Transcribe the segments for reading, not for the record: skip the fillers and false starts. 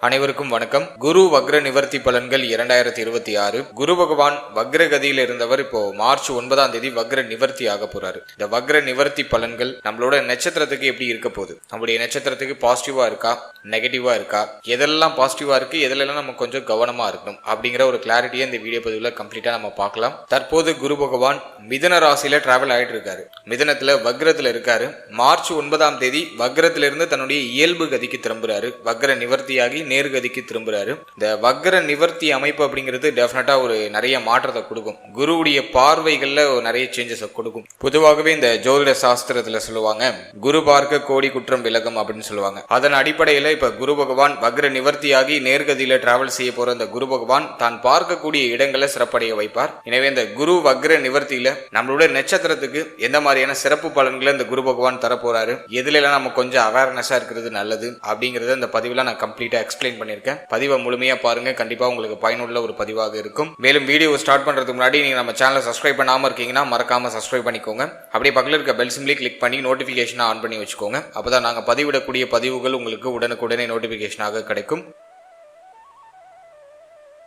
அனைவருக்கும் வணக்கம். குரு வக்ர நிவர்த்தி பலன்கள் 2026. குரு பகவான் வக்ர கதியில் இருந்தவர் இப்போ மார்ச் 9ஆம் தேதி வக்ர நிவர்த்தி ஆக போறாரு. இந்த வக்ர நிவர்த்தி பலன்கள் நம்மளோட நட்சத்திரத்துக்கு எப்படி இருக்க போகுது, நம்மளுடைய நட்சத்திரத்துக்கு பாசிட்டிவா இருக்கா நெகட்டிவா இருக்கா, எதெல்லாம் பாசிட்டிவா இருக்கு எதெல்லாம் நம்ம கொஞ்சம் கவனமா இருக்கணும் அப்படிங்கிற ஒரு கிளாரிட்டியை இந்த வீடியோ பதிவுல கம்ப்ளீட்டா நம்ம பார்க்கலாம். தற்போது குரு பகவான் மிதுன ராசியில டிராவல் ஆயிட்டு இருக்காரு. மிதுனத்துல வக்ரத்துல இருக்காரு. மார்ச் 9ஆம் தேதி வக்ரத்துல இருந்து தன்னுடைய இயல்பு கதிக்கு திரும்புறாரு. வக்ர நிவர்த்தியாகி நேர்கதிக்கு திரும்புறாரு. இந்த வக்ர நிவர்த்தி அமைப்பு அப்படிங்கிறது டெஃபினட்டா ஒரு நிறைய மாற்றத்தை கொடுக்கும். குருவுடைய பார்வைகள்ல நிறைய சேஞ்சஸ் கொடுக்கும். பொதுவாகவே இந்த ஜோதிட சாஸ்திரத்துல சொல்லுவாங்க, குரு பார்க்க கோடி குற்றம் விலகும் அப்படின்னு சொல்லுவாங்க. அதன் அடிப்படையில இப்ப குரு பகவான் வக்ர நிவர்த்தியாகி நேர்கதியில டிராவல் செய்ய போற இந்த குரு பகவான் தான் பார்க்கக்கூடிய இடங்களை சிறப்படைய வைப்பார். எனவே இந்த குரு வக்ர நிவர்த்தியில நம்மளுடைய நட்சத்திரத்துக்கு எந்த மாதிரியான சிறப்பு பலன்களை இந்த குரு பகவான் தரப்போறாரு, எதுல எல்லாம் நம்ம கொஞ்சம் அவேர்னஸா இருக்கிறது நல்லது அப்படிங்கறத இந்த பதிவுல நான் கம்ப்ளீட்டா எக்ஸ்பிளைன் பண்ணிருக்கேன். பதிவை முழுமையா பாருங்க, கண்டிப்பா உங்களுக்கு பயனுள்ள ஒரு பதிவாக இருக்கும். மேலும் வீடியோ ஸ்டார்ட் பண்றதுக்கு முன்னாடி நீங்க நம்ம சேனலை சப்ஸ்கிரைப் பண்ணாம இருக்கீங்கன்னா மறக்காம சப்ஸ்கிரைப் பண்ணிக்கோங்க. அப்படியே பக்கத்துல இருக்க பெல் சிம்பிளை கிளிக் பண்ணி நோட்டிபிகேஷன் ஆன் பண்ணி வச்சுக்கோங்க. அப்பதான் நாங்க பதிவிடக்கூடிய பதிவுகள் உங்களுக்கு உடனுக்குடனே நோட்டிபிகேஷனாக கிடைக்கும்.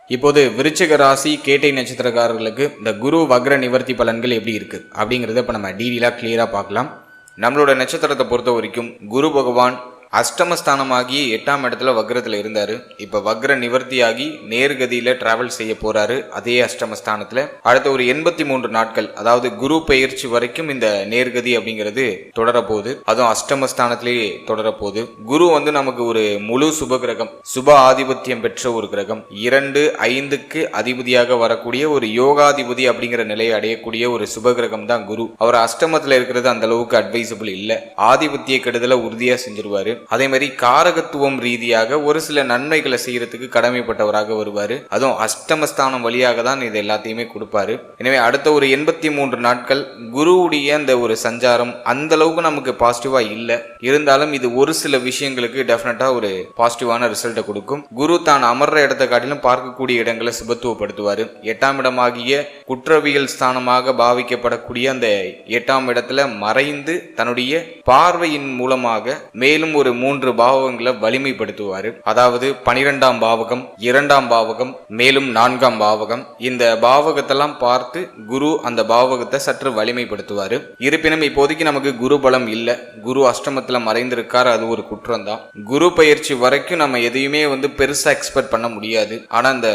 இப்போது விருச்சிக ராசி கேட்டை நட்சத்திரக்காரர்களுக்கு இந்த குரு வக்ர நிவர்த்தி பலன்கள் எப்படி இருக்கு அப்படிங்கறத இப்ப நம்ம டீடெயிலா கிளியரா பார்க்கலாம். நம்மளோட நட்சத்திரத்தை பொறுத்த வரைக்கும் குரு பகவான் அஷ்டமஸ்தானமாகி 8ஆம் இடத்துல வக்ரத்துல இருந்தாரு. இப்ப வக்ர நிவர்த்தியாகி நேர்கதியில டிராவல் செய்ய போறாரு. அதே அஷ்டமஸ்தானத்துல அடுத்த ஒரு 83 நாட்கள், அதாவது குரு பெயர்ச்சி வரைக்கும் இந்த நேர்கதி அப்படிங்கிறது தொடர போகுது. அதுவும் அஷ்டமஸ்தானத்திலேயே தொடர போகுது. குரு நமக்கு ஒரு முழு சுப கிரகம், சுப ஆதிபத்தியம் பெற்ற ஒரு கிரகம். 2, 5க்கு அதிபதியாக வரக்கூடிய ஒரு யோகாதிபதி அப்படிங்கிற நிலையை அடையக்கூடிய ஒரு சுப கிரகம் தான் குரு. அவர் அஷ்டமத்துல இருக்கிறது அந்த அளவுக்கு அட்வைசபிள் இல்ல. ஆதிபத்திய கெடுதலை உறுதியா செஞ்சிருவாரு. அதே மாதிரி காரகத்துவம் ரீதியாக ஒரு சில நன்மைகளை செய்யறதுக்கு கடமைப்பட்டவராக வருவாரு. அதுவும் அஷ்டமஸ்தானம் வழியாக தான் இது எல்லாத்தையுமே கொடுப்பாரு. எனவே அடுத்த ஒரு 83 நாட்கள் குருவுடைய அந்த ஒரு சஞ்சாரம் அந்த அளவுக்கு நமக்கு பாசிட்டிவா இல்ல. இருந்தாலும் இது ஒரு சில விஷயங்களுக்கு டெஃபினட்டா ஒரு பாசிட்டிவான ரிசல்ட்டை கொடுக்கும். குரு தான் அமர்ற இடத்தை காட்டிலும் பார்க்கக்கூடிய இடங்களை சுபத்துவப்படுத்துவாரு. 8ஆம் இடமாகிய குற்றவியல் ஸ்தானமாக பாவிக்கப்படக்கூடிய அந்த 8ஆம் இடத்துல மறைந்து தன்னுடைய பார்வையின் மூலமாக மேலும் ஒரு 3 பாவங்களை வலிமைப்படுத்துவாரு. அதாவது 12ஆம் பாவகம், 2ஆம் பாவகம், மேலும் 4ஆம் பாவகம். இந்த பாவகத்தெல்லாம் பார்த்து குரு அந்த பாவகத்தை சற்று வலிமைப்படுத்துவாரு. இருப்பினும் இப்போதைக்கு நமக்கு குரு பலம் இல்ல. குரு அஷ்டமத்துல மறைந்திருக்காரு, அது ஒரு குற்றம் தான். குரு பயிற்சி வரைக்கும் நம்ம எதையுமே பெருசா எக்ஸ்பெக்ட் பண்ண முடியாது. ஆனா இந்த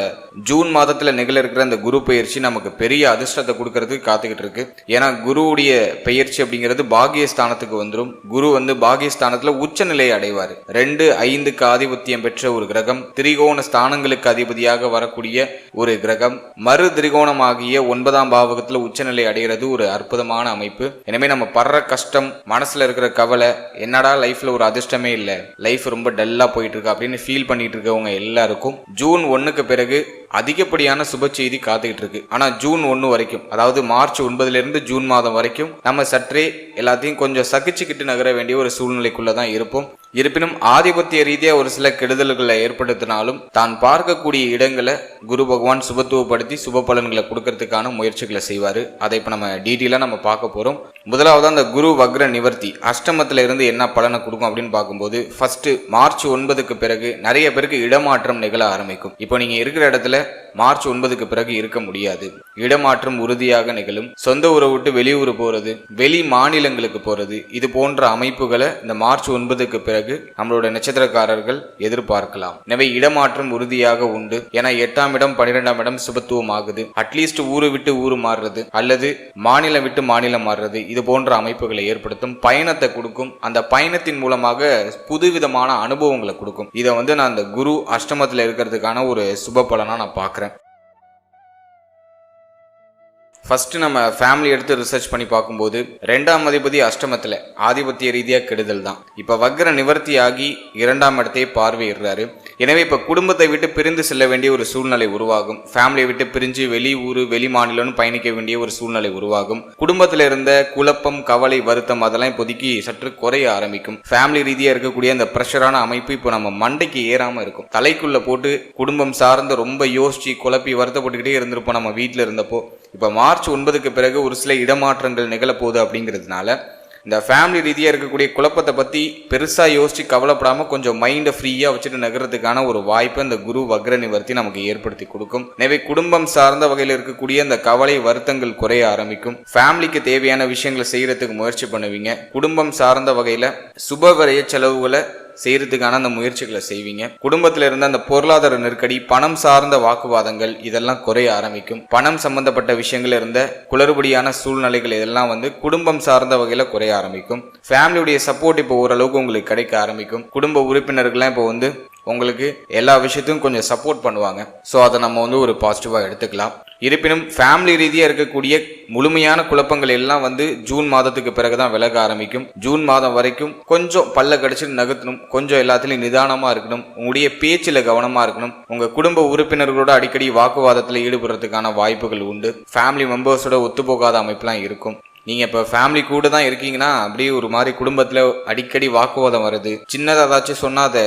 ஜூன் மாதத்துல நிகழ இருக்கிற அந்த குரு பயிற்சி நமக்கு பெரிய அதிர்ஷ்டத்தை கொடுக்கறதுக்கு காத்துக்கிட்டு இருக்கு. ஏன்னா குருவுடைய பயிற்சி அப்படிங்கிறது பாகியஸ்தானத்துக்கு வந்துடும். குரு பாகியஸ்தானத்துல உச்ச நிலை அடைவார். 2, 5க்கு ஆதிபத்தியம் பெற்ற ஒரு கிரகம், திரிகோண ஸ்தானங்களுக்கு அதிபதியாக வரக்கூடிய ஒரு கிரகம், மறு திரிகோணமாகிய 9ஆம் பாவகத்துல உச்சநிலை அடைகிறது ஒரு அற்புதமான அமைப்பு. எனவே நம்ம படுற கஷ்டம், மனசுல இருக்கிற கவலை, என்னடா லைஃப்ல ஒரு அதிர்ஷ்டமே இல்ல, லைஃப் ரொம்ப டல்லா போயிட்டு இருக்கு அப்படின்னு ஃபீல் பண்ணிட்டு இருக்கவங்க எல்லாருக்கும் ஜூன் 1க்கு பிறகு அதிகப்படியான சுப செய்தி காத்துக்கிட்டு இருக்கு. ஆனா ஜூன் 1 வரைக்கும், அதாவது மார்ச் 9ல இருந்து ஜூன் மாதம் வரைக்கும் நம்ம சற்றே எல்லாத்தையும் கொஞ்சம் சகிச்சுக்கிட்டு நகர வேண்டிய ஒரு சூழ்நிலைக்குள்ளதான் இருப்போம். இருப்பினும் ஆதிபத்திய ரீதியா ஒரு சில கெடுதல்களை ஏற்படுத்தினாலும் தான் பார்க்கக்கூடிய இடங்களை குரு பகவான் சுபத்துவப்படுத்தி சுப பலன்களை கொடுக்கறதுக்கான முயற்சிகளை செய்வாரு. அதை இப்ப நம்ம டீட்டெயிலா நம்ம பார்க்க போறோம். முதலாவது அந்த குரு வக்ர நிவர்த்தி அஷ்டமத்துல இருந்து என்ன பலனை கொடுக்கும் அப்படின்னு பார்க்கும்போது, ஃபர்ஸ்ட் மார்ச் 9க்கு பிறகு நிறைய பேருக்கு இடமாற்றம் நிகழ ஆரம்பிக்கும். இப்போ நீங்க இருக்கிற இடத்துல மார்ச் 9க்கு பிறகு இருக்க முடியாது. இடமாற்றம் உறுதியாக நிகழும். சொந்த ஊரை விட்டு வெளியூர் போறது, வெளி மாநிலங்களுக்கு போறது, இது போன்ற அமைப்புகளை இந்த மார்ச் 9க்கு பிறகு நம்மளோட நட்சத்திரக்காரர்கள் எதிர்பார்க்கலாம். எனவே இடமாற்றம் உறுதியாக உண்டு. ஏன்னா 8ஆம் இடம் 12ஆம் இடம் சுபத்துவம் ஆகுது. அட்லீஸ்ட் ஊரு விட்டு ஊரு மாறுறது அல்லது மாநிலம் விட்டு மாநிலம் மாறுறது, இது போன்ற அமைப்புகளை ஏற்படுத்தும். பயணத்தை கொடுக்கும். அந்த பயணத்தின் மூலமாக புதுவிதமான அனுபவங்களை கொடுக்கும். இதை நான் அந்த குரு அஷ்டமத்துல இருக்கிறதுக்கான ஒரு சுப பலனா நான் பார்க்கிறேன். ஃபர்ஸ்ட் நம்ம ஃபேமிலி எடுத்து ரிசர்ச் பண்ணி பார்க்கும்போது 2ஆம் அதிபதி அஷ்டமத்துல ஆதிபத்திய ரீதியா கெடுதல் தான். இப்ப வக்ர நிவர்த்தி ஆகி 2ஆம் இடத்தை பார்வையிடுறாரு. எனவே இப்ப குடும்பத்தை விட்டு பிரிந்து செல்ல வேண்டிய ஒரு சூழ்நிலை உருவாகும். ஃபேமிலியை விட்டு பிரிஞ்சு வெளி ஊரு வெளி மாநிலம்னு பயணிக்க வேண்டிய ஒரு சூழ்நிலை உருவாகும். குடும்பத்துல இருந்த குழப்பம், கவலை, வருத்தம் அதெல்லாம் இப்போதைக்கு சற்று குறைய ஆரம்பிக்கும். ஃபேமிலி ரீதியா இருக்கக்கூடிய அந்த பிரஷரான அமைப்பு இப்போ நம்ம மண்டைக்கு ஏறாம இருக்கும். தலைக்குள்ள போட்டு குடும்பம் சார்ந்து ரொம்ப யோசிச்சு குழப்பி வருத்தப்பட்டுக்கிட்டே இருந்திருப்போம் நம்ம வீட்டுல இருந்தப்போ. இப்ப மார்ச் 9க்கு பிறகு ஒரு சில இடமாற்றங்கள் நிகழப்போகுது அப்படிங்கிறதுனால இந்த ஃபேமிலி ரீதியாக இருக்கக்கூடிய குழப்பத்தை பற்றி பெருசாக யோசிச்சு கவலைப்படாமல் கொஞ்சம் மைண்டை ஃப்ரீயாக வச்சுட்டு நகரத்துக்கான ஒரு வாய்ப்பை இந்த குரு வக்ர நிவர்த்தி நமக்கு ஏற்படுத்தி கொடுக்கும். எனவே குடும்பம் சார்ந்த வகையில் இருக்கக்கூடிய இந்த கவலை வருத்தங்கள் குறைய ஆரம்பிக்கும். ஃபேமிலிக்கு தேவையான விஷயங்களை செய்யறதுக்கு முயற்சி பண்ணுவீங்க. குடும்பம் சார்ந்த வகையில் சுபவரைய செலவுகளை செய்யறதுக்கான அந்த முயற்சிகளை செய்வீங்க. குடும்பத்தில் இருந்த அந்த பொருளாதார நெருக்கடி, பணம் சார்ந்த வாக்குவாதங்கள் இதெல்லாம் குறைய ஆரம்பிக்கும். பணம் சம்பந்தப்பட்ட விஷயங்கள் இருந்த குளறுபடியான சூழ்நிலைகள் இதெல்லாம் குடும்பம் சார்ந்த வகையில குறைய ஆரம்பிக்கும். ஃபேமிலியுடைய சப்போர்ட் இப்போ ஓரளவுக்கு உங்களுக்கு கிடைக்க ஆரம்பிக்கும். குடும்ப உறுப்பினர்கள்லாம் இப்போ உங்களுக்கு எல்லா விஷயத்தையும் கொஞ்சம் சப்போர்ட் பண்ணுவாங்க. ஸோ அதை நம்ம ஒரு பாசிட்டிவாக எடுத்துக்கலாம். இருப்பினும் ஃபேமிலி ரீதியாக இருக்கக்கூடிய முழுமையான குழப்பங்கள் எல்லாம் ஜூன் மாதத்துக்கு பிறகுதான் விலக ஆரம்பிக்கும். ஜூன் மாதம் வரைக்கும் கொஞ்சம் பல்ல கடிச்சிட்டு நகர்த்தணும். கொஞ்சம் எல்லாத்துலையும் நிதானமாக இருக்கணும். உங்களுடைய பேச்சில் கவனமாக இருக்கணும். உங்கள் குடும்ப உறுப்பினர்களோட அடிக்கடி வாக்குவாதத்தில் ஈடுபடுறதுக்கான வாய்ப்புகள் உண்டு. ஃபேமிலி மெம்பர்ஸோட ஒத்துப்போகாத அமைப்புலாம் இருக்கும். நீங்கள் இப்போ ஃபேமிலி கூட தான் இருக்கீங்கன்னா அப்படியே ஒரு மாதிரி குடும்பத்தில் அடிக்கடி வாக்குவாதம் வருது. சின்னதாக ஏதாச்சும் சொன்னால் அதை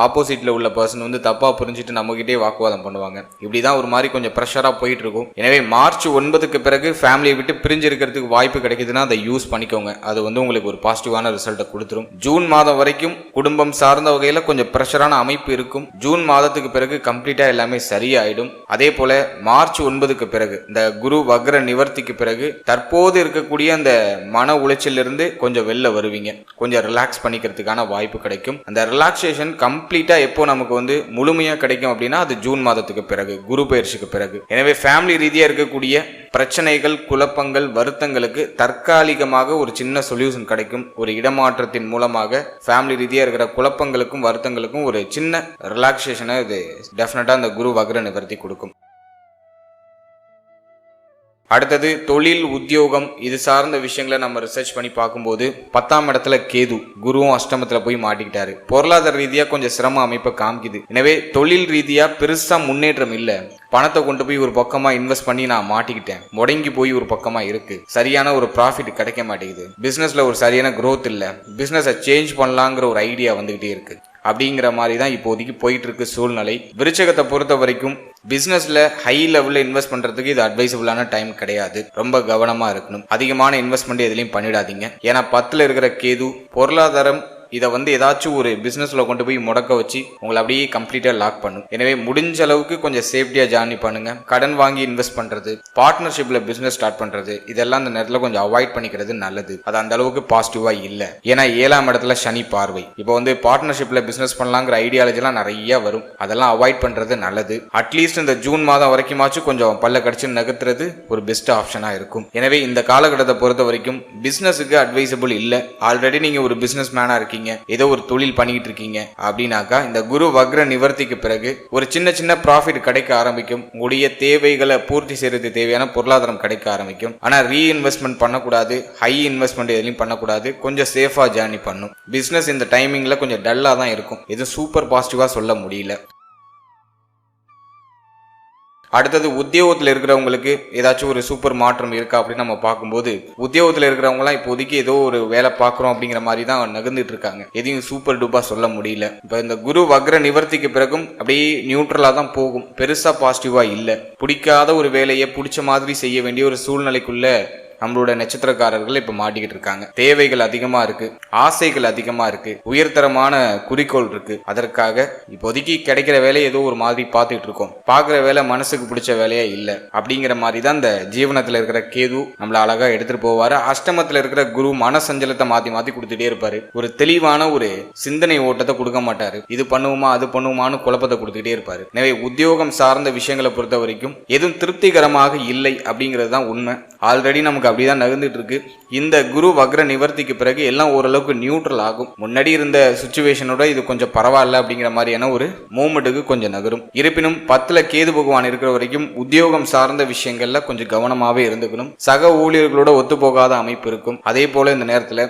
ஆப்போசிட்டில் உள்ள பர்சன் தப்பாக புரிஞ்சுட்டு நம்மகிட்டே வாக்குவாதம் பண்ணுவாங்க. இப்படி தான் ஒரு மாதிரி கொஞ்சம் ப்ரெஷராக போயிட்டு இருக்கும். எனவே மார்ச் 9க்கு பிறகு ஃபேமிலியை விட்டு பிரிஞ்சு இருக்கிறதுக்கு வாய்ப்பு கிடைக்குதுன்னா அதை யூஸ் பண்ணிக்கோங்க. அது உங்களுக்கு ஒரு பாசிட்டிவான ரிசல்ட்டை கொடுத்துரும். ஜூன் மாதம் வரைக்கும் குடும்பம் சார்ந்த வகையில் கொஞ்சம் ப்ரெஷரான அமைப்பு இருக்கும். ஜூன் மாதத்துக்கு பிறகு கம்ப்ளீட்டாக எல்லாமே சரியாயிடும். அதே போல மார்ச் 9க்கு பிறகு இந்த குரு வக்ர நிவர்த்திக்கு பிறகு தற்போது இருக்கக்கூடிய அந்த மன உளைச்சலிருந்து கொஞ்சம் வெளில வருவீங்க. கொஞ்சம் ரிலாக்ஸ் பண்ணிக்கிறதுக்கான வாய்ப்பு கிடைக்கும். அந்த ரிலாக்ஸேஷன் கம்ப்ளீட்டா எப்போ நமக்கு முழுமையா கிடைக்கும் அப்படின்னா அது ஜூன் மாதத்துக்கு பிறகு, குரு பயிற்சிக்கு பிறகு. எனவே ஃபேமிலி ரீதியா இருக்கக்கூடிய பிரச்சனைகள், குழப்பங்கள், வருத்தங்களுக்கு தற்காலிகமாக ஒரு சின்ன சொல்யூஷன் கிடைக்கும். ஒரு இடமாற்றத்தின் மூலமாக ஃபேமிலி ரீதியா இருக்கிற குழப்பங்களுக்கும் வருத்தங்களுக்கும் ஒரு சின்ன ரிலாக்ஸேஷனை இது டெஃபினட்டா அந்த குரு வக்ர நிவர்த்தி கொடுக்கும். அடுத்தது தொழில், உத்தியோகம் இது சார்ந்த விஷயங்களை நம்ம ரிசர்ச் பண்ணி பார்க்கும்போது 10ஆம் இடத்துல கேது, குருவும் அஷ்டமத்தில் போய் மாட்டிக்கிட்டாரு. பொருளாதார ரீதியாக கொஞ்சம் சிரம அமைப்பை காமிக்குது. எனவே தொழில் ரீதியாக பெருசாக முன்னேற்றம் இல்லை. பணத்தை கொண்டு போய் ஒரு பக்கமாக இன்வெஸ்ட் பண்ணி நான் மாட்டிக்கிட்டேன். முடங்கி போய் ஒரு பக்கமாக இருக்கு. சரியான ஒரு ப்ராஃபிட் கிடைக்க மாட்டேங்குது. பிஸ்னஸில் ஒரு சரியான க்ரோத் இல்லை. பிஸ்னஸை சேஞ்ச் பண்ணலாங்கிற ஒரு ஐடியா வந்துகிட்டே இருக்கு. அப்படிங்கிற மாதிரி தான் இப்போதைக்கு போயிட்டு இருக்கு சூழ்நிலை. விருச்சகத்தை பொறுத்த வரைக்கும் பிசினஸ்ல ஹை லெவல்ல இன்வெஸ்ட் பண்றதுக்கு இது அட்வைசபிளான டைம் கிடையாது. ரொம்ப கவனமா இருக்கணும். அதிகமான இன்வெஸ்ட்மெண்ட் எதுலையும் பண்ணிடாதீங்க. ஏன்னா 10ல் இருக்கிற கேது பொருளாதாரம் இதை ஏதாச்சும் ஒரு பிசினஸ்ல கொண்டு போய் முடக்க வச்சு உங்களை அப்படியே கம்ப்ளீட்டா லாக் பண்ணும். எனவே முடிஞ்ச அளவுக்கு கொஞ்சம் சேஃப்டியா ஜார்னி பண்ணுங்க. கடன் வாங்கி இன்வெஸ்ட் பண்றது, பார்ட்னர்ஷிப்ல பிசினஸ் ஸ்டார்ட் பண்றது இதெல்லாம் இந்த நேரத்தில் கொஞ்சம் அவாய்ட் பண்ணிக்கிறது நல்லது. அது அந்த அளவுக்கு பாசிட்டிவா இல்ல. ஏன்னா 7ஆம் இடத்துல சனி பார்வை. இப்போ பார்ட்னர்ஷிப்ல பிசினஸ் பண்ணலாங்கிற ஐடியாலஜி எல்லாம் நிறைய வரும். அதெல்லாம் அவாய்ட் பண்றது நல்லது. அட்லீஸ்ட் இந்த ஜூன் மாதம் வரைக்குமாச்சும் கொஞ்சம் பல்ல கடிச்சு நகர்த்துறது ஒரு பெஸ்ட் ஆப்ஷனா இருக்கும். எனவே இந்த காலகட்டத்தை பொறுத்த வரைக்கும் பிசினஸுக்கு அட்வைசபிள் இல்ல. ஆல்ரெடி நீங்க ஒரு பிசினஸ் மேனா இருக்கீங்க, ஏதோ ஒரு தொழில் பண்ணிட்டு இருக்கீங்க அப்படின்னாக்கா இந்த குரு வக்ர நிவர்த்திக்கு பிறகு ஒரு சின்ன சின்ன ப்ராஃபிட் கிடைக்க ஆரம்பிக்கும். உங்களுடைய தேவைகளை பூர்த்தி செய்யறது தேவையான பொருளாதாரம் கிடைக்க ஆரம்பிக்கும். ஆனா ரீஇன்வெஸ்ட்மெண்ட் பண்ணக்கூடாது. ஹை இன்வெஸ்ட்மெண்ட் எதுலையும் பண்ணக்கூடாது. கொஞ்சம் சேஃபா ஜேர்னி பண்ணும். பிசினஸ் இந்த டைமிங்ல கொஞ்சம் டல்லா தான் இருக்கும். எதுவும் சூப்பர் பாசிட்டிவா சொல்ல முடியல. அடுத்தது உத்தியோகத்தில் இருக்கிறவங்களுக்கு ஏதாச்சும் ஒரு சூப்பர் மாற்றம் இருக்கா அப்படின்னு நம்ம பார்க்கும்போது உத்தியோகத்தில் இருக்கிறவங்கலாம் இப்போதைக்கு ஏதோ ஒரு வேலை பார்க்குறோம் அப்படிங்கிற மாதிரி தான் நகர்ந்துட்டு இருக்காங்க. எதையும் சூப்பர் டூப்பா சொல்ல முடியல. இப்போ இந்த குரு வக்ர நிவர்த்திக்கு பிறகும் அப்படியே நியூட்ரலா தான் போகும். பெருசா பாசிட்டிவா இல்லை. பிடிக்காத ஒரு வேலையை பிடிச்ச மாதிரி செய்ய வேண்டிய ஒரு சூழ்நிலைக்குள்ள நம்மளோட நட்சத்திரக்காரர்கள் இப்ப மாட்டிக்கிட்டு இருக்காங்க. தேவைகள் அதிகமா இருக்கு, ஆசைகள் அதிகமா இருக்கு, உயர்தரமான குறிக்கோள் இருக்கு. அதற்காக இப்போதைக்கு கிடைக்கிற வேலையை ஏதோ ஒரு மாதிரி பார்த்துட்டு இருக்கோம். பார்க்குற வேலை மனசுக்கு பிடிச்ச வேலையா இல்லை. அப்படிங்கிற மாதிரி தான் இந்த ஜீவனத்துல இருக்கிற கேது நம்மள அழகா எடுத்துட்டு போவாரு. அஷ்டமத்துல இருக்கிற குரு மன சஞ்சலத்தை மாத்தி மாத்தி கொடுத்துட்டே இருப்பாரு. ஒரு தெளிவான ஒரு சிந்தனை ஓட்டத்தை கொடுக்க மாட்டாரு. இது பண்ணுவோமா அது பண்ணுவோமான்னு குழப்பத்தை கொடுத்துட்டே இருப்பாரு. எனவே உத்தியோகம் சார்ந்த விஷயங்களை பொறுத்த வரைக்கும் எதுவும் திருப்திகரமாக இல்லை அப்படிங்கிறது தான் உண்மை. ஆல்ரெடி நமக்கு அப்படிதான் நகர்ந்துட்டு இருக்கு. இந்த குரு வக்ர நிவர்த்திக்கு பிறகு எல்லாம் ஓரளவுக்கு நியூட்ரல் ஆகும். முன்னாடி இருந்த சிச்சுவேஷனோட இது கொஞ்சம் பரவாயில்ல அப்படிங்கிற மாதிரியான ஒரு மூமெண்ட்டுக்கு கொஞ்சம் நகரும். இருப்பினும் 10ல் கேது பகவான் இருக்கிற வரைக்கும் உத்தியோகம் சார்ந்த விஷயங்கள்ல கொஞ்சம் கவனமாவே இருந்துக்கணும். சக ஊழியர்களோட ஒத்து போகாத அமைப்பு இருக்கும். அதே போல இந்த நேரத்துல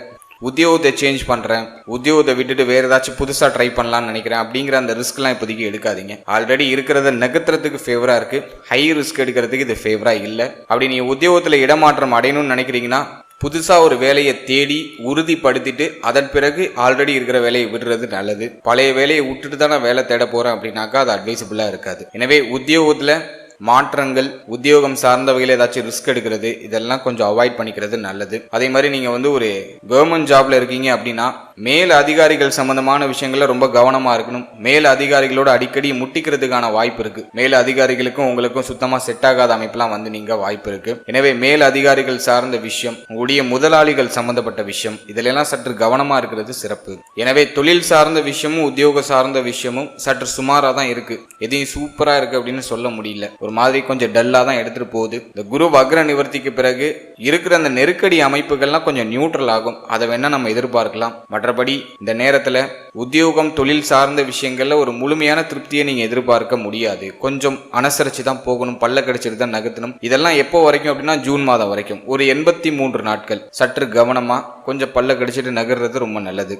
உத்தியோகத்தை சேஞ்ச் பண்றேன், உத்தியோகத்தை விட்டுட்டு வேற ஏதாச்சும் புதுசா ட்ரை பண்ணலாம்னு நினைக்கிறேன் அப்படிங்கிற அந்த ரிஸ்க்லாம் இப்போதைக்கு எடுக்காதீங்க. ஆல்ரெடி இருக்கிறத நகர்த்துறதுக்கு ஃபேவரா இருக்கு. ஹை ரிஸ்க் எடுக்கிறதுக்கு இது ஃபேவரா இல்லை. அப்படி நீங்க உத்தியோகத்துல இடமாற்றம் அடையணும்னு நினைக்கிறீங்கன்னா புதுசா ஒரு வேலையை தேடி உறுதிப்படுத்திட்டு அதன் பிறகு ஆல்ரெடி இருக்கிற வேலையை விடுறது நல்லது. பழைய வேலையை விட்டுட்டு தான் நான் வேலை தேட போறேன் அப்படின்னாக்கா அது அட்வைசபிளா இருக்காது. எனவே உத்தியோகத்துல மாற்றங்கள், உத்தியோகம் சார்ந்த வகையில் ஏதாச்சும் ரிஸ்க் எடுக்கிறது, இதெல்லாம் கொஞ்சம் அவாய்ட் பண்ணிக்கிறது நல்லது. அதே மாதிரி நீங்க வந்து ஒரு கவர்மெண்ட் ஜாப்ல இருக்கீங்க அப்படின்னா மேல் அதிகாரிகள் சம்பந்தமான விஷயங்கள்ல ரொம்ப கவனமா இருக்கணும். மேல் அதிகாரிகளோட அடிக்கடி முட்டிக்கிறதுக்கான வாய்ப்பு இருக்கு. மேல் அதிகாரிகளுக்கும் உங்களுக்கும் சுத்தமா செட் ஆகாத அமைப்பெல்லாம் வந்து நீங்க வாய்ப்பு இருக்கு. எனவே மேல் அதிகாரிகள் சார்ந்த விஷயம், உங்களுடைய முதலாளிகள் சம்பந்தப்பட்ட விஷயம், இதிலெல்லாம் சற்று கவனமா இருக்கிறது சிறப்பு. எனவே தொழில் சார்ந்த விஷயமும் உத்தியோக சார்ந்த விஷயமும் சற்று சுமாரா தான் இருக்கு. எதையும் சூப்பரா இருக்கு அப்படின்னு சொல்ல முடியல. ஒரு மாதிரி கொஞ்சம் டல்லா தான் எடுத்துட்டு போகுது. இந்த குரு வக்ர நிவர்த்திக்கு பிறகு இருக்கிற அந்த நெருக்கடி அமைப்புகள்லாம் கொஞ்சம் நியூட்ரல் ஆகும். அதை வேணா நம்ம எதிர்பார்க்கலாம். மற்றபடி இந்த நேரத்துல உத்தியோகம் தொழில் சார்ந்த விஷயங்கள்ல ஒரு முழுமையான திருப்தியை நீங்க எதிர்பார்க்க முடியாது. கொஞ்சம் அனுசரிச்சு தான் போகணும், பல்ல கடிச்சிட்டு தான் நகர்த்தணும். இதெல்லாம் எப்போ வரைக்கும் அப்படின்னா ஜூன் மாதம் வரைக்கும் ஒரு 83 நாட்கள் சற்று கவனமா கொஞ்சம் பல்ல கடிச்சிட்டு நகர்றது ரொம்ப நல்லது.